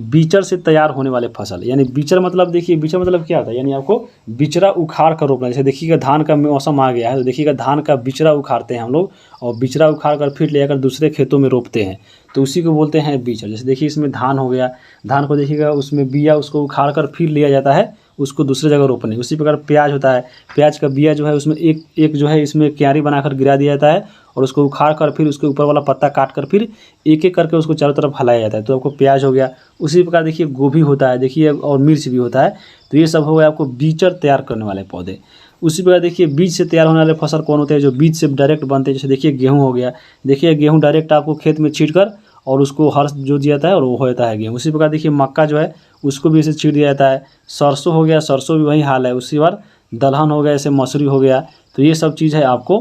बीचर से तैयार होने वाले फसल, यानी बीचर मतलब देखिए बीचर मतलब क्या होता है, यानी आपको बिचरा उखाड़ कर रोपना। जैसे देखिएगा धान का मौसम आ गया है, तो देखिएगा धान का बिचरा उखाड़ते हैं हम लोग, और बिचरा उखाड़ कर फिर ले जाकर दूसरे खेतों में रोपते हैं, तो उसी को बोलते हैं बीचर। जैसे देखिए इसमें धान हो गया, धान को देखिएगा उसमें बिया उसको उखाड़ कर फिर लिया जाता है उसको दूसरी जगह रोपने। उसी प्रकार प्याज होता है, प्याज का बिया जो है उसमें एक एक जो है इसमें क्यारी बनाकर गिरा दिया जाता है, और उसको उखाड़ कर फिर उसके ऊपर वाला पत्ता काट कर फिर एक एक करके उसको चारों तरफ फैलाया जाता है, तो आपको प्याज हो गया। उसी प्रकार देखिए गोभी होता है, देखिए और मिर्च भी होता है। तो ये सब हो गया आपको बीचर तैयार करने वाले पौधे। उसी प्रकार देखिए बीज से तैयार होने वाले फसल कौन होते हैं, जो बीज से डायरेक्ट बनते हैं। जैसे देखिए गेहूँ हो गया, देखिए गेहूँ डायरेक्ट आपको खेत में छीट कर और उसको हर जो दिया जाता है और वो हो जाता है गेहूँ। उसी प्रकार देखिए मक्का जो है उसको भी ऐसे छीट दिया जाता है। सरसों हो गया, सरसों भी वही हाल है। उसी बार दलहन हो गया, ऐसे मसूरी हो गया। तो ये सब चीज़ है आपको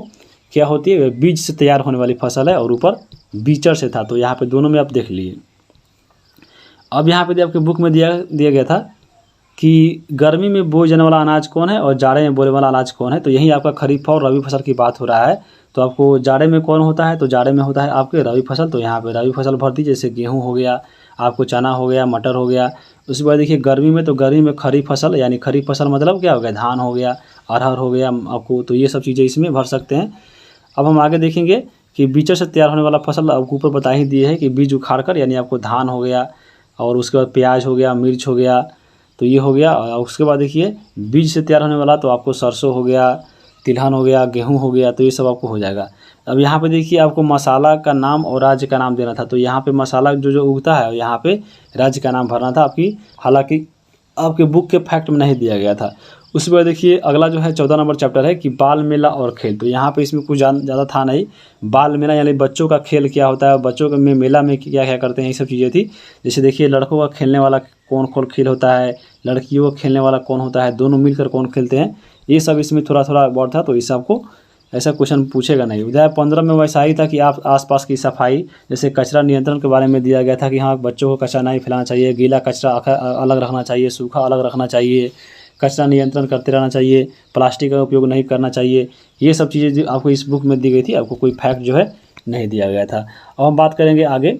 क्या होती है, बीज से तैयार होने वाली फसल है, और ऊपर बीचर से था। तो यहाँ पे दोनों में आप देख लिए। अब यहाँ पे आपके बुक में दिया गया था कि गर्मी में बोए जाने वाला अनाज कौन है और जाड़े में बोने वाला अनाज कौन है। तो यही आपका खरीफ और रबी फसल की बात हो रहा है। तो आपको जाड़े में कौन होता है, तो जाड़े में होता है आपके रबी फसल। तो यहाँ पे रबी फसल भर दीजिए, जैसे गेहूँ हो गया, आपको चना हो गया, मटर हो गया। उसके बाद देखिए गर्मी में, तो गर्मी में खरीफ फसल, यानी खरीफ फसल मतलब क्या हो गया, धान हो गया, अरहर हो गया आपको। तो ये सब चीज़ें इसमें भर सकते हैं। अब हम आगे देखेंगे कि बीचर से तैयार होने वाला फसल आपको ऊपर बता ही दिए है कि बीज उखाड़ कर, यानी आपको धान हो गया, और उसके बाद प्याज हो गया, मिर्च हो गया, तो ये हो गया। और उसके बाद देखिए बीज से तैयार होने वाला तो आपको सरसों हो गया, तिलहन हो गया, गेहूँ हो गया। तो ये सब आपको हो जाएगा। अब यहाँ पे देखिए आपको मसाला का नाम और राज्य का नाम देना था। तो यहाँ पे मसाला जो उगता है यहाँ पे राज्य का नाम भरना था आपकी, हालांकि आपके बुक के फैक्ट में नहीं दिया गया था। उसके बाद देखिए अगला जो है 14 नंबर चैप्टर है कि बाल मेला और खेल। तो यहाँ पे इसमें कुछ ज़्यादा था नहीं। बाल मेला यानी बच्चों का खेल क्या होता है, बच्चों के में मेला में क्या क्या करते हैं, ये सब चीज़ें थी। जैसे देखिए लड़कों का खेलने वाला कौन कौन खेल होता है, लड़कियों का खेलने वाला कौन होता है, दोनों मिलकर कौन खेलते हैं, ये सब इसमें थोड़ा थोड़ा वर्ड था। तो इस आपको ऐसा क्वेश्चन पूछेगा नहीं। अध्याय 15 में वैसा ही था कि आप आसपास की सफाई, जैसे कचरा नियंत्रण के बारे में दिया गया था कि हाँ बच्चों को कचरा नहीं फैलाना चाहिए, गीला कचरा अलग रखना चाहिए, सूखा अलग रखना चाहिए, कचरा नियंत्रण करते रहना चाहिए, प्लास्टिक का उपयोग नहीं करना चाहिए। ये सब चीज़ें जो आपको इस बुक में दी गई थी, आपको कोई फैक्ट जो है नहीं दिया गया था। अब हम बात करेंगे आगे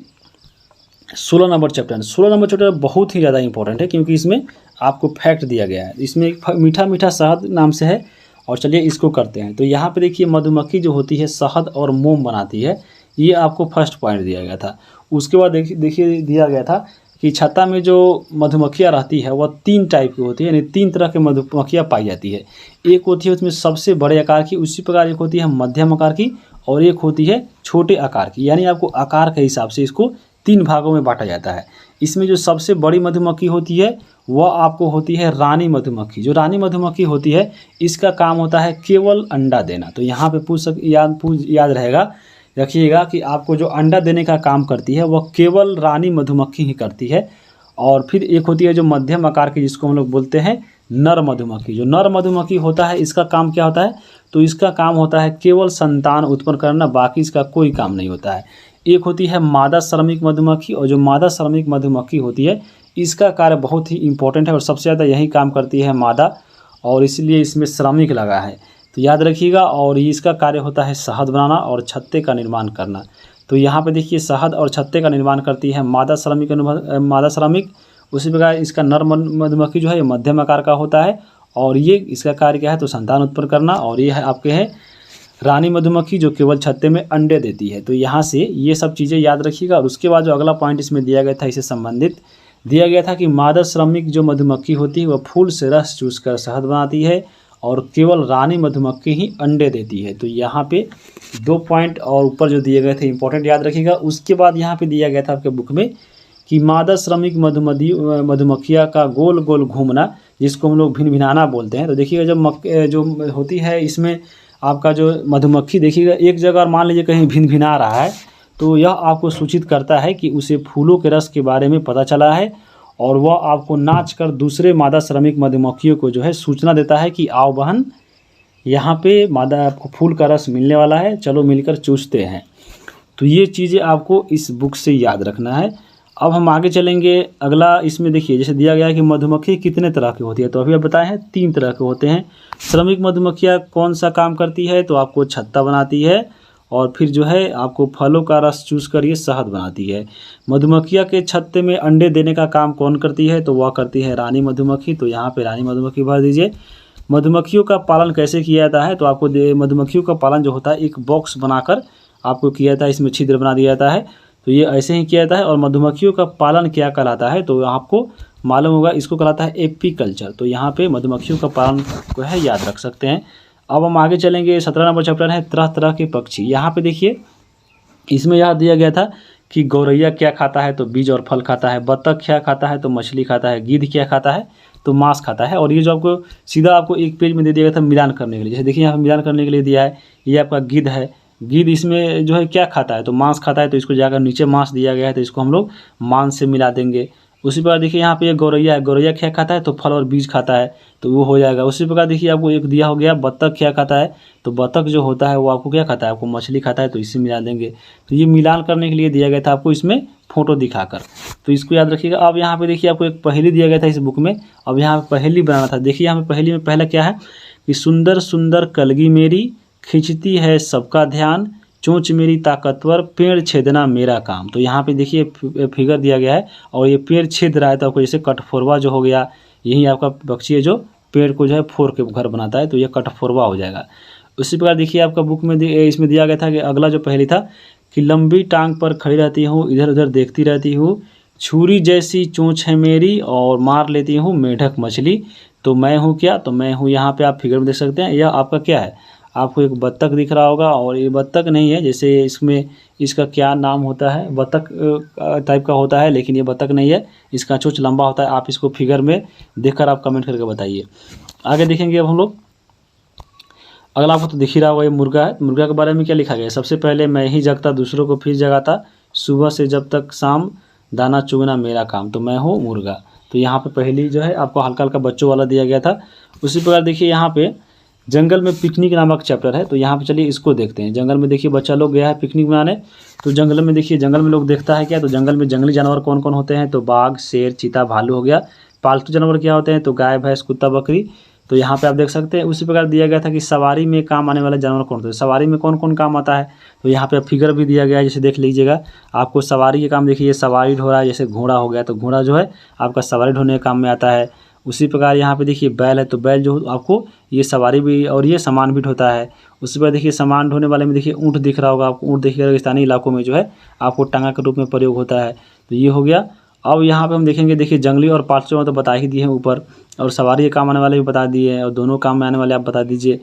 16 नंबर चैप्टर। 16 नंबर चैप्टर बहुत ही ज़्यादा इंपॉर्टेंट है क्योंकि इसमें आपको फैक्ट दिया गया है। इसमें मीठा मीठा शहद नाम से है, और चलिए इसको करते हैं। तो यहाँ पे देखिए मधुमक्खी जो होती है शहद और मोम बनाती है, ये आपको फर्स्ट पॉइंट दिया गया था। उसके बाद देखिए दिया गया था कि छत्ता में जो मधुमक्खियाँ रहती है वह 3 टाइप की होती है, यानी 3 तरह के मधुमक्खियाँ पाई जाती है। एक होती है उसमें सबसे बड़े आकार की, उसी प्रकार एक होती है मध्यम आकार की, और एक होती है छोटे आकार की। यानी आपको आकार के हिसाब से इसको 3 भागों में बांटा जाता है। इसमें जो सबसे बड़ी मधुमक्खी होती है वह आपको होती है रानी मधुमक्खी। जो रानी मधुमक्खी होती है इसका काम होता है केवल अंडा देना। तो यहाँ पे याद रहेगा, रखिएगा कि आपको जो अंडा देने का काम करती है वह केवल रानी मधुमक्खी ही करती है। और फिर एक होती है जो मध्यम आकार की, जिसको हम लोग बोलते हैं नर मधुमक्खी। जो नर मधुमक्खी होता है इसका काम क्या होता है, तो इसका काम होता है केवल संतान उत्पन्न करना, बाकी इसका कोई काम नहीं होता है। एक होती है मादा श्रमिक मधुमक्खी, और जो मादा श्रमिक मधुमक्खी होती है इसका कार्य बहुत ही इम्पोर्टेंट है और सबसे ज़्यादा यही काम करती है मादा, और इसलिए इसमें श्रमिक लगा है, तो याद रखिएगा। और इसका कार्य होता है शहद बनाना और छत्ते का निर्माण करना। तो यहाँ पे देखिए शहद और छत्ते का निर्माण करती है मादा श्रमिक। उसी प्रकार इसका नर मधुमक्खी जो है ये मध्यम आकार का होता है, और ये इसका कार्य क्या है तो संतान उत्पन्न करना। और ये है आपके है रानी मधुमक्खी जो केवल छत्ते में अंडे देती है। तो यहाँ से ये सब चीज़ें याद रखिएगा। और उसके बाद जो अगला पॉइंट इसमें दिया गया था, इससे संबंधित दिया गया था कि मादा श्रमिक जो मधुमक्खी होती है वह फूल से रस चूसकर शहद बनाती है और केवल रानी मधुमक्खी ही अंडे देती है। तो यहाँ पे 2 पॉइंट और ऊपर जो दिए गए थे इंपॉर्टेंट याद रखिएगा। उसके बाद यहाँ पे दिया गया था आपके बुक में कि मादा श्रमिक मधुमक्खियाँ का गोल गोल घूमना, जिसको हम लोग भिनभिनाना बोलते हैं। तो देखिएगा जब जो होती है इसमें आपका जो मधुमक्खी देखिएगा एक जगह और मान लीजिए कहीं भिनभिना रहा है, तो यह आपको सूचित करता है कि उसे फूलों के रस के बारे में पता चला है, और वह आपको नाच कर दूसरे मादा श्रमिक मधुमक्खियों को जो है सूचना देता है कि आओ बहन, यहाँ पे मादा आपको फूल का रस मिलने वाला है, चलो मिलकर चूसते हैं। तो ये चीज़ें आपको इस बुक से याद रखना है। अब हम आगे चलेंगे। अगला इसमें देखिए जैसे दिया गया है कि मधुमक्खी कितने तरह की होती है, तो अभी आप बताए हैं 3 तरह के होते हैं। श्रमिक मधुमक्खियाँ कौन सा काम करती है, तो आपको छत्ता बनाती है और फिर जो है आपको फलों का रस चूस कर ये शहद बनाती है। मधुमक्खियाँ के छत्ते में अंडे देने का काम कौन करती है, तो वह करती है रानी मधुमक्खी। तो यहाँ पे रानी मधुमक्खी भर दीजिए। मधुमक्खियों का पालन कैसे किया जाता है, तो आपको मधुमक्खियों का पालन जो होता है एक बॉक्स बनाकर आपको किया जाता है, इसमें छिद्र बना दिया जाता है, तो ये ऐसे ही किया जाता है। और मधुमक्खियों का पालन क्या कहलाता है, तो आपको मालूम होगा, इसको कहलाता है एपीकल्चर। तो यहाँ पे मधुमक्खियों का पालन को है याद रख सकते हैं। अब हम आगे चलेंगे। 17 नंबर चैप्टर है तरह तरह के पक्षी। यहाँ पे देखिए इसमें याद दिया गया था कि गौरैया क्या खाता है, तो बीज और फल खाता है। बत्तख क्या खाता है, तो मछली खाता है। गिद्ध क्या खाता है, तो मांस खाता है। और ये जो आपको सीधा आपको एक पेज में दे दिया गया था मिलान करने के लिए, जैसे देखिए यहाँ पे मिलान करने के लिए दिया है। ये आपका गिद्ध है, गिद्ध इसमें जो है क्या खाता है, तो मांस खाता है, तो इसको जाकर नीचे मांस दिया गया है, तो इसको हम लोग मांस से मिला देंगे। उसी प्रकार देखिए यहाँ पे एक गौरैया है, गौरैया क्या खाता है, तो फल और बीज खाता है, तो वो हो जाएगा। उसी प्रकार देखिए आपको एक दिया हो गया बत्तख क्या खाता है, तो बत्तख जो होता है वो आपको क्या खाता है, आपको मछली खाता है, तो इसे मिला देंगे। तो ये मिलान करने के लिए दिया गया था आपको इसमें फोटो दिखाकर, तो इसको याद रखिएगा। अब यहाँ पे देखिए आपको एक पहेली दिया गया था इस बुक में। अब यहाँ पे पहेली बनाना था। देखिए यहाँ पे पहेली में पहला क्या है कि सुंदर सुंदर कलगी मेरी, खींचती है सबका ध्यान, चोंच मेरी ताकतवर, पेड़ छेदना मेरा काम। तो यहाँ पे देखिए फिगर दिया गया है और ये पेड़ छेद रहा है, तो आपको जैसे कटफोरवा जो हो गया, यही आपका पक्षी है जो पेड़ को जो है फोड़ के घर बनाता है, तो ये कटफोरवा हो जाएगा। उसी प्रकार देखिए आपका बुक में इसमें दिया गया था कि अगला जो पहेली था कि लंबी टांग पर खड़ी रहती हूँ, इधर उधर देखती रहती हूँ, छुरी जैसी चोंच है मेरी और मार लेती हूँ मेढक मछली, तो मैं हूँ क्या, तो मैं हूँ, यहाँ पे आप फिगर में देख सकते हैं। यह आपका क्या है, आपको एक बत्तख दिख रहा होगा, और ये बत्तख नहीं है, जैसे इसमें इसका क्या नाम होता है, बत्तख टाइप का होता है, लेकिन ये बत्तख नहीं है, इसका चोंच लंबा होता है। आप इसको फिगर में देखकर आप कमेंट करके बताइए। आगे देखेंगे अब हम लोग। अगला आपको तो दिख ही रहा होगा, ये मुर्गा है। मुर्गा के बारे में क्या लिखा गया है, सबसे पहले मैं ही जगता दूसरों को फिर जगाता, सुबह से जब तक शाम दाना चुगना मेरा काम, तो मैं हूँ मुर्गा। तो यहाँ पे पहली जो है आपको हल्का हल्का बच्चों वाला दिया गया था। उसी प्रकार देखिए यहाँ पे जंगल में पिकनिक नामक चैप्टर है, तो यहाँ पे चलिए इसको देखते हैं। जंगल में देखिए बच्चा लोग गया है पिकनिक मनाने, तो जंगल में देखिए जंगल में लोग देखता है क्या, तो जंगल में जंगली जानवर कौन कौन होते हैं, तो बाघ, शेर, चीता, भालू हो गया। पालतू जानवर क्या होते हैं, तो गाय, भैंस, कुत्ता, बकरी। तो यहाँ पे आप देख सकते हैं। उसी प्रकार दिया गया था कि सवारी में काम आने वाले जानवर कौन होते हैं, सवारी में कौन कौन काम आता है, तो यहाँ पे फिगर भी दिया गया है, जैसे देख लीजिएगा। आपको सवारी के काम देखिए, सवारी ढो रहा है, जैसे घोड़ा हो गया, तो घोड़ा जो है आपका सवारी ढोने के काम में आता है। उसी प्रकार यहाँ पे देखिए बैल है, तो बैल जो आपको ये सवारी भी और ये सामान भी ढोता है। उसी पर देखिए सामान ढोने वाले में देखिए ऊँट दिख रहा होगा आपको। ऊँट देखिए रेगिस्तानी इलाकों में जो है आपको टांगा के रूप में प्रयोग होता है, तो ये हो गया। अब यहाँ पे हम देखेंगे, देखिए जंगली और पालतू तो बता ही दिए हैं ऊपर, और सवारी के काम आने वाले भी बता दिए हैं, और दोनों काम में आने वाले आप बता दीजिए।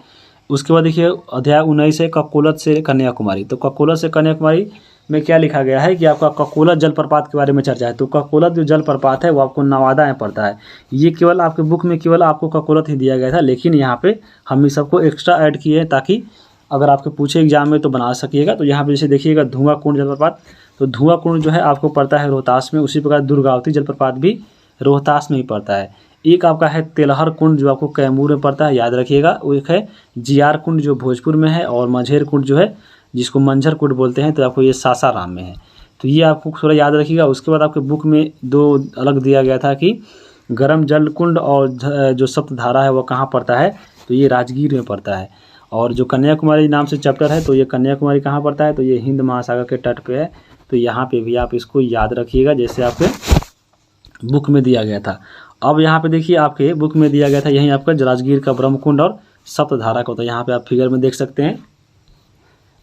उसके बाद देखिए अध्याय 19 है ककोलत से कन्याकुमारी। तो ककोलत से कन्याकुमारी में क्या लिखा गया है कि आपका ककोलत जलप्रपात के बारे में चर्चा है। तो ककोलत जो जलप्रपात है वो आपको नवादा में पड़ता है। ये केवल आपके बुक में केवल आपको ककोलत ही दिया गया था, लेकिन यहाँ पे हम इस सबको एक्स्ट्रा ऐड किए हैं ताकि अगर आपके पूछे एग्जाम में तो बना सकिएगा। तो यहाँ पे जैसे देखिएगा धुआं कुंड जलप्रपात, तो धुआं कुंड जो है आपको पड़ता है रोहतास में। उसी प्रकार दुर्गावती जलप्रपात भी रोहतास में ही पड़ता है। एक आपका है तेलहर कुंड जो आपको कैमूर में पड़ता है, याद रखिएगा। वो एक है जियार कुंड जो भोजपुर में है, और मझेर कुंड जो है जिसको मंझरकोट बोलते हैं, तो आपको ये सासाराम में है। तो ये आपको थोड़ा याद रखिएगा। उसके बाद आपके बुक में 2 अलग दिया गया था कि गरम जल कुंड और जो सप्तधारा है वो कहाँ पड़ता है, तो ये राजगीर में पड़ता है। और जो कन्याकुमारी नाम से चैप्टर है, तो ये कन्याकुमारी कहाँ पड़ता है, तो ये हिंद महासागर के तट पे है। तो यहाँ पे भी आप इसको याद रखिएगा जैसे आपके बुक में दिया गया था। अब यहाँ पे देखिए आपके बुक में दिया गया था यहीं आपका राजगीर का ब्रह्मकुंड और सप्तधारा का, तो यहाँ पे आप फिगर में देख सकते हैं।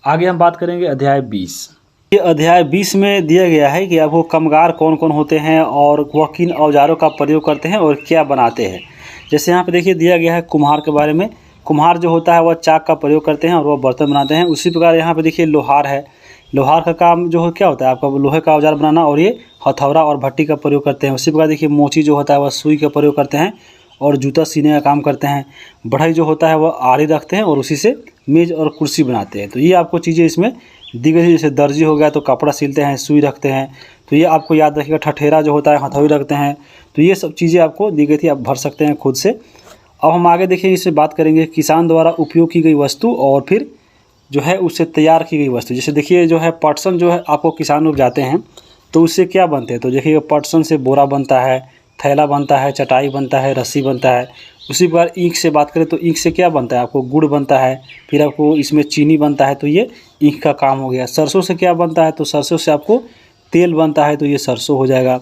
आगे हम बात करेंगे अध्याय 20। ये अध्याय 20 में दिया गया है कि आपको कामगार कौन कौन होते हैं और वह किन औजारों का प्रयोग करते हैं और क्या बनाते हैं। जैसे यहाँ पे देखिए दिया गया है कुम्हार के बारे में। कुम्हार जो होता है वह चाक का प्रयोग करते हैं और वह बर्तन बनाते हैं। उसी प्रकार यहाँ पे देखिए लोहार है। लोहार का काम जो है क्या होता है, आपका लोहे का औजार बनाना, और ये हथौड़ा और भट्टी का प्रयोग करते हैं। उसी प्रकार देखिए मोची जो होता है वह सुई का प्रयोग करते हैं और जूता सीने का काम करते हैं। बढ़ई जो होता है वह आरी रखते हैं और उसी से मेज़ और कुर्सी बनाते हैं। तो ये आपको चीज़ें इसमें दी गई है। जैसे दर्जी हो गया तो कपड़ा सिलते हैं, सुई रखते हैं, तो ये आपको याद रखिएगा। ठठेरा जो होता है हथौड़ी रखते हैं। तो ये सब चीज़ें आपको दी गई थी, आप भर सकते हैं खुद से। अब हम आगे देखिए इससे बात करेंगे किसान द्वारा उपयोग की गई वस्तु और फिर जो है उससे तैयार की गई वस्तु। जैसे देखिए जो है पटसन जो है आपको किसान लोग जाते हैं तो उससे क्या बनते हैं, तो देखिए पटसन से बोरा बनता है, थैला बनता है, चटाई बनता है, रस्सी बनता है। उसी प्रकार ईंख से बात करें तो ईंख से क्या बनता है, आपको गुड़ बनता है, फिर आपको इसमें चीनी बनता है, तो ये ईंख का काम हो गया। सरसों से क्या बनता है, तो सरसों से आपको तेल बनता है, तो ये सरसों हो जाएगा।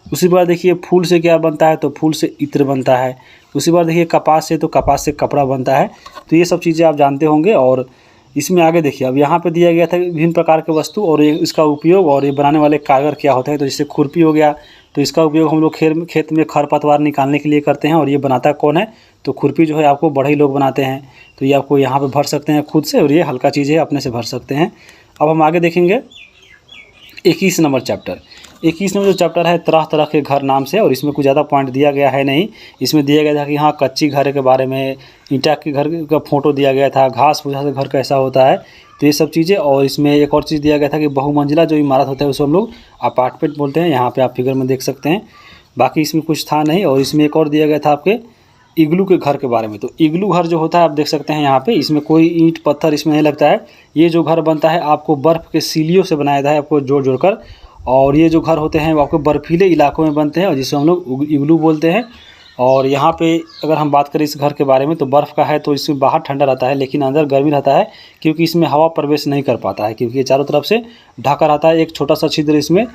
उसी बार देखिए फूल से क्या बनता है, तो फूल से इत्र बनता है। उसी बार देखिए कपास से, तो कपास से कपड़ा बनता है। तो ये सब चीज़ें आप जानते होंगे। और इसमें आगे देखिए अब यहाँ पे दिया गया था विभिन्न प्रकार के वस्तु और ये इसका उपयोग और ये बनाने वाले कागर क्या होता है। तो जैसे खुरपी हो गया, तो इसका उपयोग हम लोग खेत में खरपतवार निकालने के लिए करते हैं। और ये बनाता कौन है, तो खुरपी जो है आपको बढ़ई लोग बनाते हैं। तो ये आपको यहाँ पे भर सकते हैं खुद से, और ये हल्का चीज़ है अपने से भर सकते हैं। अब हम आगे देखेंगे 21 नंबर चैप्टर। 21 नंबर जो चैप्टर है तरह तरह के घर नाम से, और इसमें कुछ ज़्यादा पॉइंट दिया गया है नहीं। इसमें दिया गया था कि हाँ कच्ची घर के बारे में, ईंटा के घर का फोटो दिया गया था, घास फूसा से घर कैसा होता है, तो ये सब चीज़ें। और इसमें एक और चीज़ दिया गया था कि बहुमंजिला जो इमारत होता है उसको हम लोग अपार्टमेंट बोलते हैं। यहाँ पे आप फिगर में देख सकते हैं। बाकी इसमें कुछ था नहीं। और इसमें एक और दिया गया था आपके इग्लू के घर के बारे में। तो इग्लू घर जो होता है आप देख सकते हैं यहाँ पे, इसमें कोई ईंट पत्थर इसमें नहीं लगता है। ये जो घर बनता है आपको बर्फ़ के सीलियों से बनाया था, आपको जोड़ जोड़ कर। और ये जो घर होते हैं वो आपको बर्फीले इलाकों में बनते हैं और जिसे हम लोग इग्लू बोलते हैं। और यहाँ पे अगर हम बात करें इस घर के बारे में, तो बर्फ़ का है तो इसमें बाहर ठंडा रहता है लेकिन अंदर गर्मी रहता है, क्योंकि इसमें हवा प्रवेश नहीं कर पाता है, क्योंकि ये चारों तरफ से ढका रहता है। एक छोटा सा छिद्र इसमें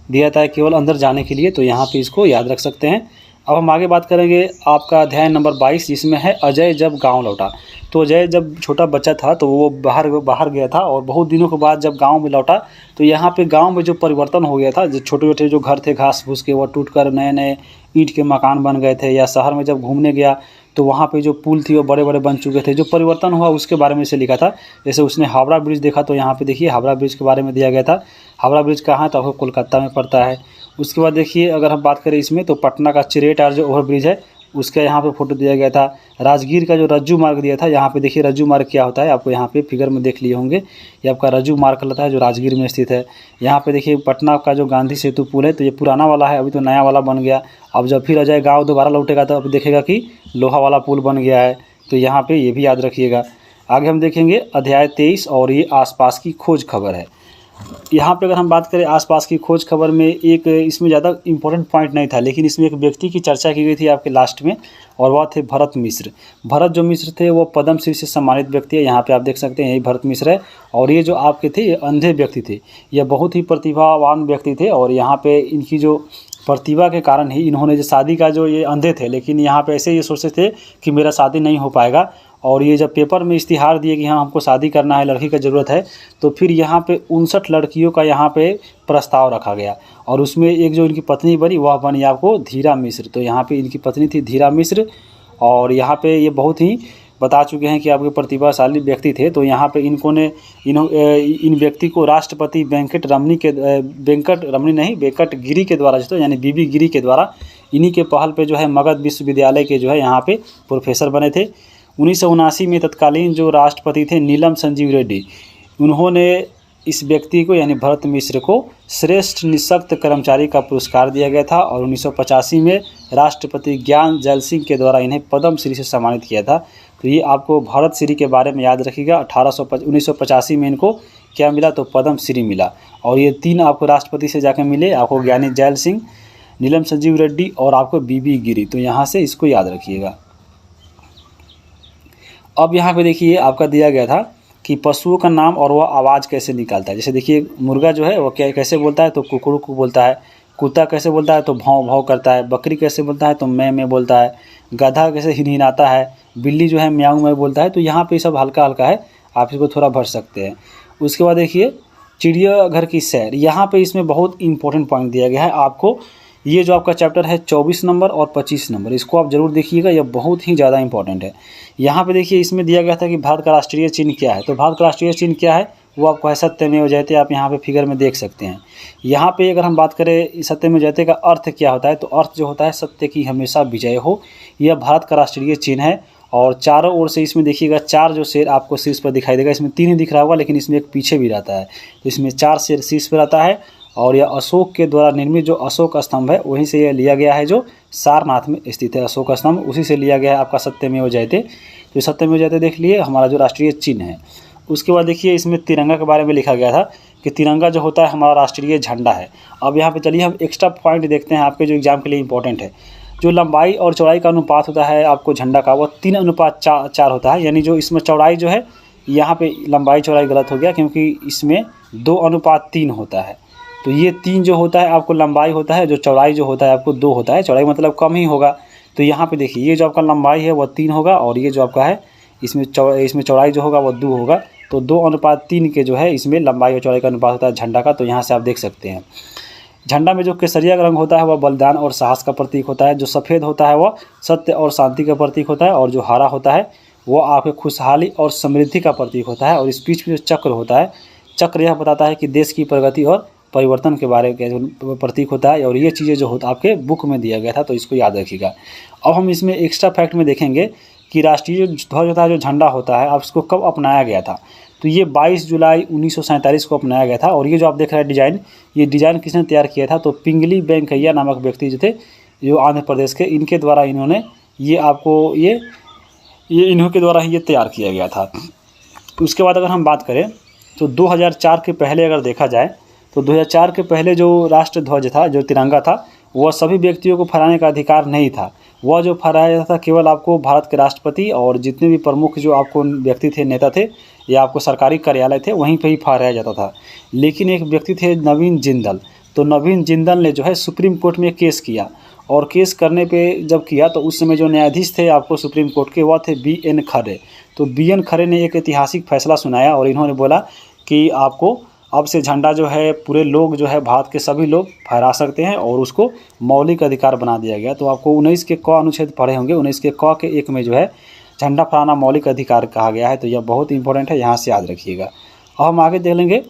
दिया जाता है केवल अंदर जाने के लिए। तो यहाँ पे इसको याद रख सकते हैं। अब हम आगे बात करेंगे आपका अध्याय नंबर 22, जिसमें है अजय जब गाँव लौटा। तो अजय जब छोटा बच्चा था तो वो बाहर गया था और बहुत दिनों के बाद जब गांव में लौटा तो यहाँ पे गांव में जो परिवर्तन हो गया था, जो छोटे छोटे जो घर थे घास फूस के, वो टूट कर नए नए ईंट के मकान बन गए थे। या शहर में जब घूमने गया तो वहाँ पे जो पुल थी वो बड़े बड़े बन चुके थे। जो परिवर्तन हुआ उसके बारे में इसे लिखा था। जैसे उसने हावड़ा ब्रिज देखा, तो यहाँ पे देखिए हावड़ा ब्रिज के बारे में दिया गया था। हावड़ा ब्रिज कहाँ है, तो आपको कोलकाता में पड़ता है। उसके बाद देखिए अगर हम बात करें इसमें, तो पटना का चिरेटार जो ओवर ब्रिज है उसका यहाँ पे फोटो दिया गया था। राजगीर का जो रज्जू मार्ग दिया था, यहाँ पे देखिए रज्जू मार्ग क्या होता है, आपको यहाँ पे फिगर में देख लिए होंगे। ये आपका रज्जू मार्ग कहलाता है जो राजगीर में स्थित है। यहाँ पे देखिए पटना का जो गांधी सेतु पुल है, तो ये पुराना वाला है, अभी तो नया वाला बन गया। अब जब फिर अजय गाँव दोबारा लौटेगा तो अब देखेगा कि लोहा वाला पुल बन गया है। तो यहाँ पर ये भी याद रखिएगा। आगे हम देखेंगे अध्याय 23 और ये आसपास की खोज खबर है। यहाँ पे अगर हम बात करें आसपास की खोज खबर में, एक इसमें ज़्यादा इंपॉर्टेंट पॉइंट नहीं था, लेकिन इसमें एक व्यक्ति की चर्चा की गई थी आपके लास्ट में, और वह थे भरत मिश्र। भरत जो मिश्र थे वो पद्मश्री से सम्मानित व्यक्ति है। यहाँ पे आप देख सकते हैं यही भरत मिश्र है। और ये जो आपके थे ये अंधे व्यक्ति थे, ये बहुत ही प्रतिभावान व्यक्ति थे। और यहाँ पे इनकी जो प्रतिभा के कारण ही इन्होंने जो शादी का, जो ये अंधे थे लेकिन यहाँ पे ऐसे ये सोचते थे कि मेरा शादी नहीं हो पाएगा। और ये जब पेपर में इश्तिहार दिए कि हाँ हमको शादी करना है, लड़की का ज़रूरत है, तो फिर यहाँ पे 59 लड़कियों का यहाँ पे प्रस्ताव रखा गया। और उसमें एक जो इनकी पत्नी बनी वह बनी आपको धीरा मिश्र। तो यहाँ पे इनकी पत्नी थी धीरा मिश्र। और यहाँ पे ये बहुत ही बता चुके हैं कि आपके प्रतिभाशाली व्यक्ति थे। तो यहाँ पे इन व्यक्ति को राष्ट्रपति वेंकट गिरी के द्वारा, जो यानी बीबी गिरी के द्वारा, इन्हीं के पहल पे जो है मगध विश्वविद्यालय के जो है यहाँ पे प्रोफेसर बने थे। 1979 में तत्कालीन जो राष्ट्रपति थे नीलम संजीव रेड्डी, उन्होंने इस व्यक्ति को यानी भरत मिश्र को श्रेष्ठ निःशक्त कर्मचारी का पुरस्कार दिया गया था। और 1985 में राष्ट्रपति ज्ञान जैल सिंह के द्वारा इन्हें पद्मश्री से सम्मानित किया था। तो ये आपको भरत श्री के बारे में याद रखिएगा। 1985 में इनको क्या मिला, तो पद्म श्री मिला। और ये 3 आपको राष्ट्रपति से जाकर मिले, आपको ज्ञानी जैल सिंह, नीलम संजीव रेड्डी और आपको बीबी गिरी। तो यहाँ से इसको याद रखिएगा। अब यहाँ पे देखिए आपका दिया गया था कि पशुओं का नाम और वह आवाज़ कैसे निकालता है। जैसे देखिए मुर्गा जो है वो क्या कैसे बोलता है, तो कुकड़ू बोलता है। कुत्ता कैसे बोलता है, तो भौं भौं करता है। बकरी कैसे बोलता है, तो मैं बोलता है। गधा कैसे हिनहिनाता है। बिल्ली जो है म्याऊं म्याऊं बोलता है। तो यहाँ पे सब हल्का हल्का है, आप इसको थोड़ा भर सकते हैं। उसके बाद देखिए चिड़ियाघर की सैर, यहाँ पे इसमें बहुत इंपॉर्टेंट पॉइंट दिया गया है आपको। ये जो आपका चैप्टर है 24 नंबर और 25 नंबर, इसको आप ज़रूर देखिएगा, यह बहुत ही ज़्यादा इंपॉर्टेंट है। यहाँ पे देखिए इसमें दिया गया था कि भारत का राष्ट्रीय चिन्ह क्या है। तो भारत का राष्ट्रीय चिन्ह क्या है, वो आपको है सत्यमेव जयते। आप यहाँ पे फिगर में देख सकते हैं। यहाँ पे अगर हम बात करें सत्यमेव जयते का अर्थ क्या होता है, तो अर्थ जो होता है सत्य की हमेशा विजय हो। यह भारत का राष्ट्रीय चिन्ह है। और चारों ओर से इसमें देखिएगा 4 जो शेर आपको शीर्ष पर दिखाई देगा। इसमें 3 ही दिख रहा होगा, लेकिन इसमें एक पीछे भी रहता है। तो इसमें 4 शेर शीर्ष पर रहता है। और यह अशोक के द्वारा निर्मित जो अशोक स्तंभ है, वहीं से यह लिया गया है, जो सारनाथ में स्थित है अशोक स्तंभ, उसी से लिया गया है आपका सत्यमेव जयते। तो सत्यमेव जयते देख लिए हमारा जो राष्ट्रीय चिन्ह है। उसके बाद देखिए इसमें तिरंगा के बारे में लिखा गया था कि तिरंगा जो होता है हमारा राष्ट्रीय झंडा है। अब यहाँ पे चलिए हम एक्स्ट्रा पॉइंट देखते हैं आपके जो एग्जाम के लिए इंपॉर्टेंट है। जो लंबाई और चौड़ाई का अनुपात होता है आपको झंडा का, वो 3:4 होता है। यानी जो इसमें चौड़ाई जो है, यहाँ पे लंबाई चौड़ाई गलत हो गया, क्योंकि इसमें 2:3 होता है। तो ये 3 जो होता है आपको लंबाई होता है, जो चौड़ाई जो होता है आपको 2 होता है। चौड़ाई मतलब कम ही होगा। तो यहाँ पे देखिए ये जो आपका लंबाई है वह 3 होगा, और ये जो आपका है इसमें चौड़ाई जो होगा वो 2 होगा। तो 2:3 के जो है इसमें लंबाई और चौड़ाई का अनुपात होता है झंडा का। तो यहाँ से आप देख सकते हैं। झंडा में जो केसरिया रंग होता है वह बलिदान और साहस का प्रतीक होता है। जो सफ़ेद होता है वह सत्य और शांति का प्रतीक होता है। और जो हरा होता है वो आपके खुशहाली और समृद्धि का प्रतीक होता है। और इस बीच में जो चक्र होता है, चक्र यह बताता है कि देश की प्रगति और परिवर्तन के बारे में प्रतीक होता है। और ये चीज़ें जो होता आपके बुक में दिया गया था, तो इसको याद रखिएगा। अब हम इसमें एक्स्ट्रा फैक्ट में देखेंगे कि राष्ट्रीय ध्वज होता है, जो झंडा होता है, आप इसको कब अपनाया गया था। तो ये 22 जुलाई 1947 को अपनाया गया था। और ये जो आप देख रहे हैं डिज़ाइन, ये डिज़ाइन किसने तैयार किया था, तो पिंगली वेंकैया नामक व्यक्ति जो थे, जो आंध्र प्रदेश के, इनके द्वारा इन्होंने ये आपको ये इन्हों के द्वारा ही ये तैयार किया गया था। उसके बाद अगर हम बात करें तो 2004 के पहले अगर देखा जाए, तो 2004 के पहले जो राष्ट्र ध्वज था, जो तिरंगा था, वह सभी व्यक्तियों को फहराने का अधिकार नहीं था। वह जो फहराया जाता था केवल आपको भारत के राष्ट्रपति और जितने भी प्रमुख जो आपको व्यक्ति थे, नेता थे, या आपको सरकारी कार्यालय थे, वहीं पे ही फहराया जाता था। लेकिन एक व्यक्ति थे नवीन जिंदल। तो नवीन जिंदल ने जो है सुप्रीम कोर्ट में केस किया। और केस करने पे जब किया, तो उस समय जो न्यायाधीश थे आपको सुप्रीम कोर्ट के, वह थे BN खरे। तो BN खरे ने एक ऐतिहासिक फैसला सुनाया, और इन्होंने बोला कि आपको अब से झंडा जो है पूरे लोग जो है भारत के सभी लोग फहरा सकते हैं, और उसको मौलिक अधिकार बना दिया गया। तो आपको 19 के क अनुच्छेद पढ़े होंगे, 19 के क के 1 में जो है झंडा फहराना मौलिक अधिकार कहा गया है। तो यह बहुत इंपॉर्टेंट है, यहाँ से याद रखिएगा। अब हम आगे देख लेंगे,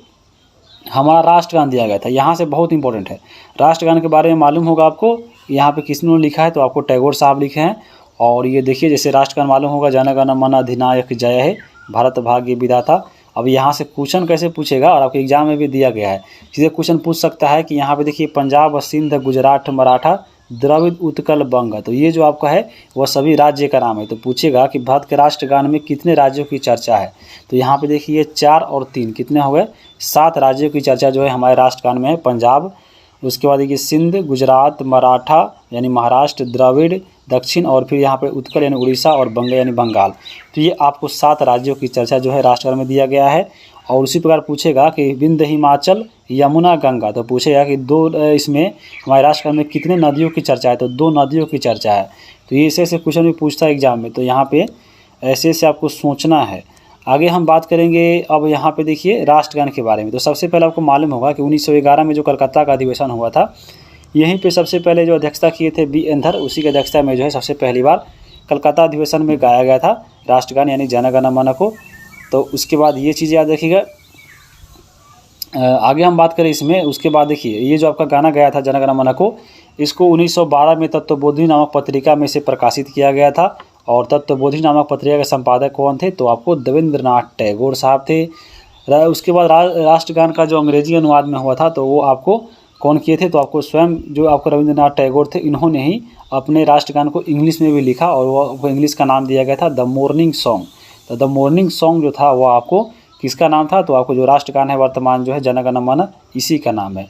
हमारा राष्ट्रगान दिया गया था। यहाँ से बहुत इंपॉर्टेंट है, राष्ट्रगान के बारे में मालूम होगा आपको। यहाँ पे किसने लिखा है, तो आपको टैगोर साहब लिखे हैं। और ये देखिए जैसे राष्ट्रगान मालूम होगा, जन गण मन अधिनायक जय हे, भारत भाग्य विधाता। अब यहाँ से क्वेश्चन कैसे पूछेगा, और आपके एग्जाम में भी दिया गया है, सीधे क्वेश्चन पूछ सकता है कि यहाँ पे देखिए पंजाब, सिंध, गुजरात, मराठा, द्रविड़, उत्कल, बंग। तो ये जो आपका है वह सभी राज्य का नाम है। तो पूछेगा कि भारत के राष्ट्रगान में कितने राज्यों की चर्चा है। तो यहाँ पे देखिए 4 और 3 कितने हो गए, 7 राज्यों की चर्चा जो है हमारे राष्ट्रगान में है। पंजाब, उसके बाद देखिए सिंध, गुजरात, मराठा यानी महाराष्ट्र, द्रविड़ दक्षिण, और फिर यहाँ पे उत्कल यानी उड़ीसा, और बंग यानी बंगाल। तो ये आपको 7 राज्यों की चर्चा जो है राष्ट्रगान में दिया गया है। और उसी प्रकार पूछेगा कि विंध्य, हिमाचल, यमुना, गंगा। तो पूछेगा कि इसमें हमारे राष्ट्रगान में कितने नदियों की चर्चा है, तो 2 नदियों की चर्चा है। तो ये ऐसे क्वेश्चन भी पूछता है एग्जाम में। तो यहाँ पे ऐसे आपको सोचना है। आगे हम बात करेंगे अब यहाँ पे देखिए राष्ट्रगान के बारे में। तो सबसे पहले आपको मालूम होगा कि 1911 में जो कलकत्ता का अधिवेशन हुआ था, यहीं पे सबसे पहले जो अध्यक्षता किए थे BN धर, उसी की अध्यक्षता में जो है सबसे पहली बार कलकत्ता अधिवेशन में गाया गया था राष्ट्रगान यानी जन गण मन को। तो उसके बाद ये चीज़ याद रखिएगा। आगे हम बात करें इसमें, उसके बाद देखिए ये जो आपका गाना गया था जन गण मन को, इसको 1912 में तत्वबोधिनी नामक पत्रिका में से प्रकाशित किया गया था। और तत्वबोधिनी नामक पत्रिका के संपादक कौन थे, तो आपको देवेंद्रनाथ टैगोर साहब थे। उसके बाद राष्ट्रगान का जो अंग्रेजी अनुवाद में हुआ था, तो वो आपको कौन किए थे, तो आपको स्वयं जो आपको रविंद्रनाथ टैगोर थे, इन्होंने ही अपने राष्ट्रगान को इंग्लिश में भी लिखा, और वो इंग्लिश का नाम दिया गया था द मॉर्निंग सॉन्ग। तो द मॉर्निंग सॉन्ग जो था वो आपको किसका नाम था, तो आपको जो राष्ट्रगान है वर्तमान जो है जन गण मन इसी का नाम है।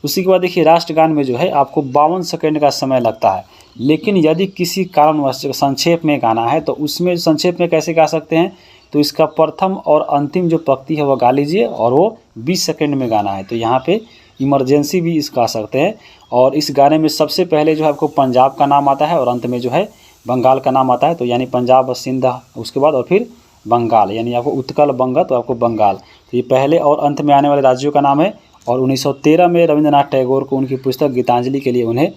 उसी के बाद देखिए राष्ट्रगान में जो है आपको 52 सेकंड का समय लगता है, लेकिन यदि किसी कारणवश संक्षेप में गाना है तो उसमें संक्षेप में कैसे गा सकते हैं, तो इसका प्रथम और अंतिम जो पंक्ति है वह गा लीजिए और वो 20 सेकंड में गाना है। तो यहाँ पे इमरजेंसी भी इस गा सकते हैं। और इस गाने में सबसे पहले जो है आपको पंजाब का नाम आता है और अंत में जो है बंगाल का नाम आता है। तो यानी पंजाब और सिंध उसके बाद और फिर बंगाल, यानी आपको उत्कल बंग तो आपको बंगाल। तो ये पहले और अंत में आने वाले राज्यों का नाम है। और 1913 में रविंद्रनाथ टैगोर को उनकी पुस्तक गीतांजलि के लिए उन्हें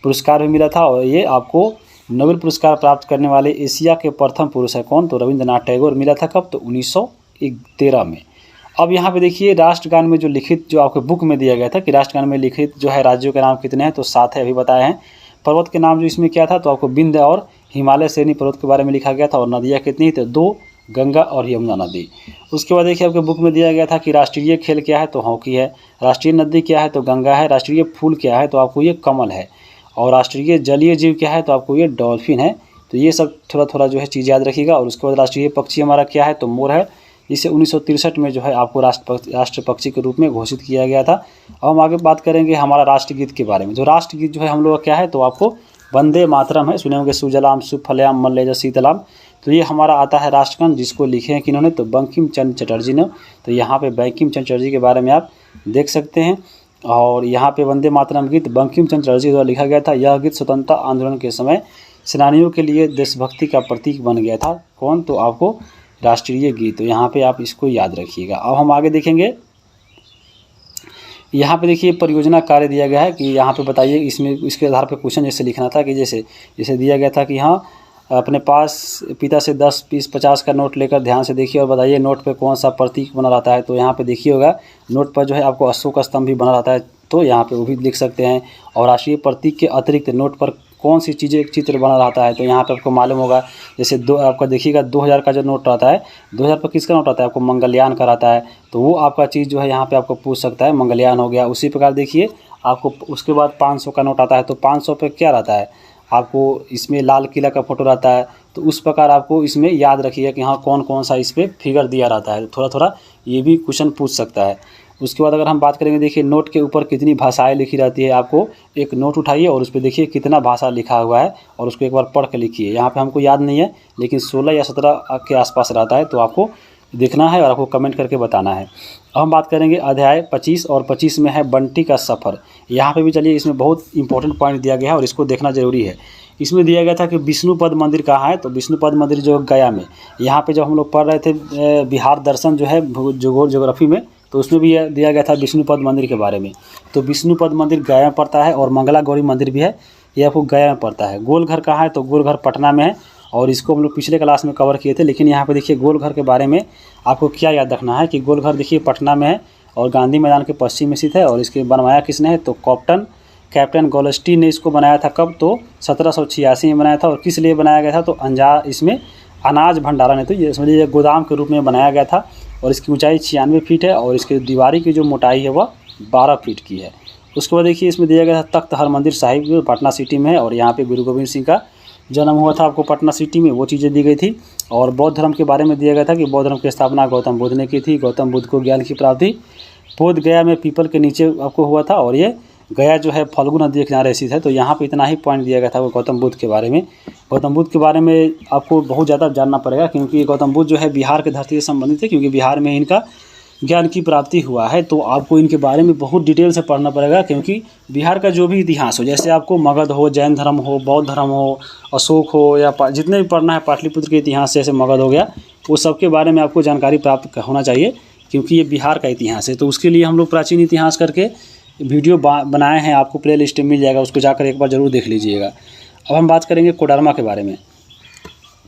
पुरस्कार भी मिला था। और ये आपको नोबेल पुरस्कार प्राप्त करने वाले एशिया के प्रथम पुरुष है कौन, तो रविंद्रनाथ टैगोर। मिला था कब, तो 1913 में। अब यहाँ पे देखिए राष्ट्रगान में जो लिखित जो आपके बुक में दिया गया था कि राष्ट्रगान में लिखित जो है राज्यों के नाम कितने हैं, तो 7 है, अभी बताए हैं। पर्वत के नाम जो इसमें क्या था, तो आपको विंध्य और हिमालय श्रेणी पर्वत के बारे में लिखा गया था। और नदियाँ कितनी, तो 2, गंगा और यमुना नदी। उसके बाद देखिए आपके बुक में दिया गया था कि राष्ट्रीय खेल क्या है, तो हॉकी है। राष्ट्रीय नदी क्या है, तो गंगा है। राष्ट्रीय फूल क्या है, तो आपको ये कमल है। और राष्ट्रीय जलीय जीव क्या है, तो आपको ये डॉल्फिन है। तो ये सब थोड़ा थोड़ा जो है चीज़ याद रखिएगा। और उसके बाद राष्ट्रीय पक्षी हमारा क्या है, तो मोर है। इसे 1963 में जो है आपको राष्ट्र पक्षी के रूप में घोषित किया गया था। अब हम आगे बात करेंगे हमारा राष्ट्रगीत के बारे में। जो राष्ट्रगीत जो है हम लोग का क्या है, तो आपको वंदे मातरम है। सुने होंगे सुजलाम सुफलयाम मलयज शीतलाम। तो ये हमारा आता है राष्ट्रगान, जिसको लिखे हैं किन्होंने, तो बंकिम चंद्र चटर्जी ने। तो यहाँ पे बंकिम चंद्र चटर्जी के बारे में आप देख सकते हैं। और यहाँ पे वंदे मातरम गीत बंकिम चंद्र चटर्जी द्वारा लिखा गया था। यह गीत स्वतंत्रता आंदोलन के समय सेनानियों के लिए देशभक्ति का प्रतीक बन गया था कौन, तो आपको राष्ट्रीय गीत। तो यहाँ पे आप इसको याद रखिएगा। अब हम आगे देखेंगे। यहाँ पे देखिए परियोजना कार्य दिया गया है कि यहाँ पे बताइए, इसमें इसके आधार पे क्वेश्चन जैसे लिखना था कि जैसे दिया गया था कि हाँ अपने पास पिता से 10, 20, 50 का नोट लेकर ध्यान से देखिए और बताइए नोट पे कौन सा प्रतीक बना रहता है। तो यहाँ पे देखिए होगा नोट पर जो है आपको अशोक स्तंभ भी बना रहता है, तो यहाँ पे वो भी लिख सकते हैं। और राष्ट्रीय प्रतीक के अतिरिक्त नोट पर कौन सी चीज़ें चित्र बना रहता है, तो यहाँ पे आपको मालूम होगा। जैसे आपका देखिएगा 2000 का जो नोट रहता है, 2000 पर किसका नोट आता है, आपको मंगलयान का रहता है। तो वो आपका चीज़ जो है यहाँ पे आपको पूछ सकता है, मंगलयान हो गया। उसी प्रकार देखिए आपको उसके बाद 500 का नोट आता है, तो 500 पे क्या रहता है, आपको इसमें लाल किला का फोटो रहता है। तो उस प्रकार आपको इसमें याद रखिएगा कि हाँ कौन कौन सा इस पर फिगर दिया रहता है। थोड़ा थोड़ा ये भी क्वेश्चन पूछ सकता है। उसके बाद अगर हम बात करेंगे, देखिए नोट के ऊपर कितनी भाषाएं लिखी रहती है। आपको एक नोट उठाइए और उस पर देखिए कितना भाषा लिखा हुआ है और उसको एक बार पढ़ के लिखिए। यहाँ पे हमको याद नहीं है, लेकिन 16 या 17 के आसपास रहता है, तो आपको देखना है और आपको कमेंट करके बताना है। अब हम बात करेंगे अध्याय 25 और 25 में है बंटी का सफ़र। यहाँ पे भी चलिए, इसमें बहुत इंपॉर्टेंट पॉइंट दिया गया है और इसको देखना जरूरी है। इसमें दिया गया था कि विष्णुपद मंदिर कहाँ है, तो विष्णुपद मंदिर जो गया में। यहाँ पे जब हम लोग पढ़ रहे थे बिहार दर्शन जो है ज्योग्राफी में, तो उसमें भी दिया गया था विष्णुपद मंदिर के बारे में। तो विष्णुपद मंदिर गया में पड़ता है और मंगला गौरी मंदिर भी है, ये आपको गया में पड़ता है। गोलघर कहाँ है, तो गोलघर पटना में है और इसको हम लोग पिछले क्लास में कवर किए थे। लेकिन यहाँ पे देखिए गोलघर के बारे में आपको क्या याद रखना है कि गोलघर देखिए पटना में है और गांधी मैदान के पश्चिम में स्थित है। और इसके बनवाया किसने है, तो कैप्टन गोल्स्टी ने इसको बनाया था। कब, तो 1786 में बनाया था। और किस लिए बनाया गया था, तो इसमें अनाज भंडारण है, तो ये समझिए गोदाम के रूप में बनाया गया था। और इसकी ऊंचाई 96 फीट है और इसकी दीवारी की जो मोटाई है वह 12 फीट की है। उसके बाद देखिए इसमें दिया गया था तख्त हरमंदिर साहिब जो पटना सिटी में है और यहाँ पे गुरु गोविंद सिंह का जन्म हुआ था आपको पटना सिटी में, वो चीज़ें दी गई थी। और बौद्ध धर्म के बारे में दिया गया था कि बौद्ध धर्म की स्थापना गौतम बुद्ध ने की थी। गौतम बुद्ध को ज्ञान की प्राप्ति बोध गया में पीपल के नीचे आपको हुआ था और ये गया जो है फल्गु नदी के किनारे स्थित है। तो यहाँ पे इतना ही पॉइंट दिया गया था वो गौतम बुद्ध के बारे में। गौतम बुद्ध के बारे में आपको बहुत ज़्यादा जानना पड़ेगा क्योंकि गौतम बुद्ध जो है बिहार के धरती से संबंधित है, क्योंकि बिहार में इनका ज्ञान की प्राप्ति हुआ है। तो आपको इनके बारे में बहुत डिटेल से पढ़ना पड़ेगा, क्योंकि बिहार का जो भी इतिहास हो, जैसे आपको मगध हो, जैन धर्म हो, बौद्ध धर्म हो, अशोक हो या जितने भी पढ़ना है, पाटलिपुत्र के इतिहास जैसे मगध हो गया, वो सब के बारे में आपको जानकारी प्राप्त होना चाहिए, क्योंकि ये बिहार का इतिहास है। तो उसके लिए हम लोग प्राचीन इतिहास करके वीडियो बनाए हैं, आपको प्ले लिस्ट में मिल जाएगा, उसको जाकर एक बार ज़रूर देख लीजिएगा। अब हम बात करेंगे कोडरमा के बारे में।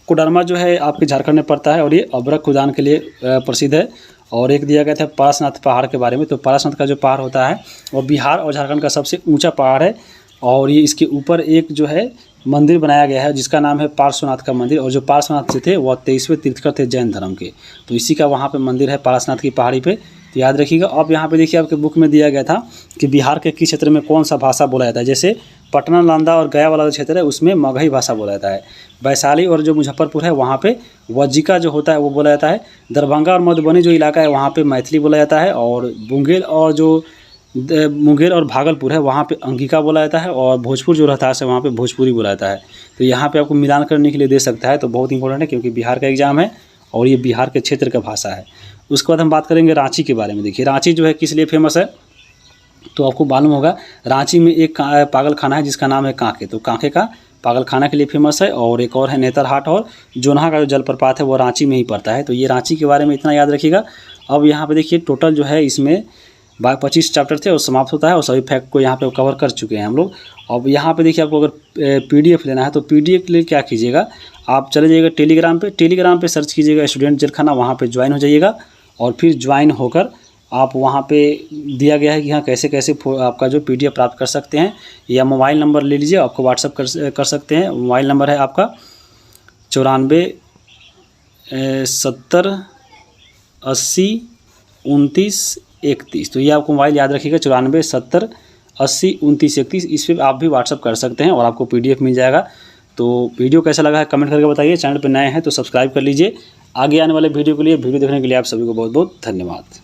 कोडरमा जो है आपके झारखंड में पड़ता है और ये अभ्रक खुदान के लिए प्रसिद्ध है। और एक दिया गया था पारसनाथ पहाड़ के बारे में। तो पारसनाथ का जो पहाड़ होता है वो बिहार और झारखंड का सबसे ऊंचा पहाड़ है और ये इसके ऊपर एक जो है मंदिर बनाया गया है जिसका नाम है पार्श्वनाथ का मंदिर। और जो पार्श्वनाथ से थे वह 23वें तीर्थकर थे जैन धर्म के, तो इसी का वहाँ पे मंदिर है पार्श्वनाथ की पहाड़ी पे, तो याद रखिएगा। अब यहाँ पे देखिए आपके बुक में दिया गया था कि बिहार के किस क्षेत्र में कौन सा भाषा बोला जाता है। जैसे पटना, नालंदा और गया वाला जो क्षेत्र है उसमें मगही भाषा बोला जाता है। वैशाली और जो मुजफ्फरपुर है वहाँ पे वज्जिका जो होता है वो बोला जाता है। दरभंगा और मधुबनी जो इलाका है वहाँ पे मैथिली बोला जाता है। और मुंगेर और भागलपुर है वहाँ पे अंगिका बोला जाता है। और भोजपुर जो रोहतास है वहाँ पे भोजपुरी बोला जाता है। तो यहाँ पे आपको मिलान करने के लिए दे सकता है, तो बहुत इंपॉर्टेंट है क्योंकि बिहार का एग्जाम है और ये बिहार के क्षेत्र का भाषा है। उसके बाद हम बात करेंगे रांची के बारे में। देखिए रांची जो है किस लिए फेमस है, तो आपको मालूम होगा रांची में एक पागल खाना है जिसका नाम है कांके। तो कांके का पागल खाना के लिए फेमस है। और एक और है नेतरहाट और जोन्हा का जो जलप्रपात है वो रांची में ही पड़ता है। तो ये रांची के बारे में इतना याद रखिएगा। अब यहाँ पे देखिए टोटल जो है इसमें 25 चैप्टर थे और समाप्त होता है और सभी फैक्ट को यहाँ पे कवर कर चुके हैं हम लोग। अब यहाँ पे देखिए आपको अगर PDF लेना है तो PDF के लिए क्या कीजिएगा, आप चले जाइएगा टेलीग्राम पे सर्च कीजिएगा स्टूडेंट जेलखाना, वहाँ पे ज्वाइन हो जाइएगा। और फिर ज्वाइन होकर आप वहाँ पे दिया गया है कि हाँ कैसे कैसे आपका जो PDF प्राप्त कर सकते हैं, या मोबाइल नंबर ले लीजिए, आपको व्हाट्सअप कर सकते हैं। मोबाइल नंबर है आपका 94 70 80 29 31। तो ये आपको मोबाइल याद रखिएगा 94 70 80 29 31। इस पर आप भी व्हाट्सअप कर सकते हैं और आपको PDF मिल जाएगा। तो वीडियो कैसा लगा है कमेंट करके बताइए। चैनल पर नए हैं तो सब्सक्राइब कर लीजिए। आगे आने वाले वीडियो के लिए, वीडियो देखने के लिए आप सभी को बहुत बहुत धन्यवाद।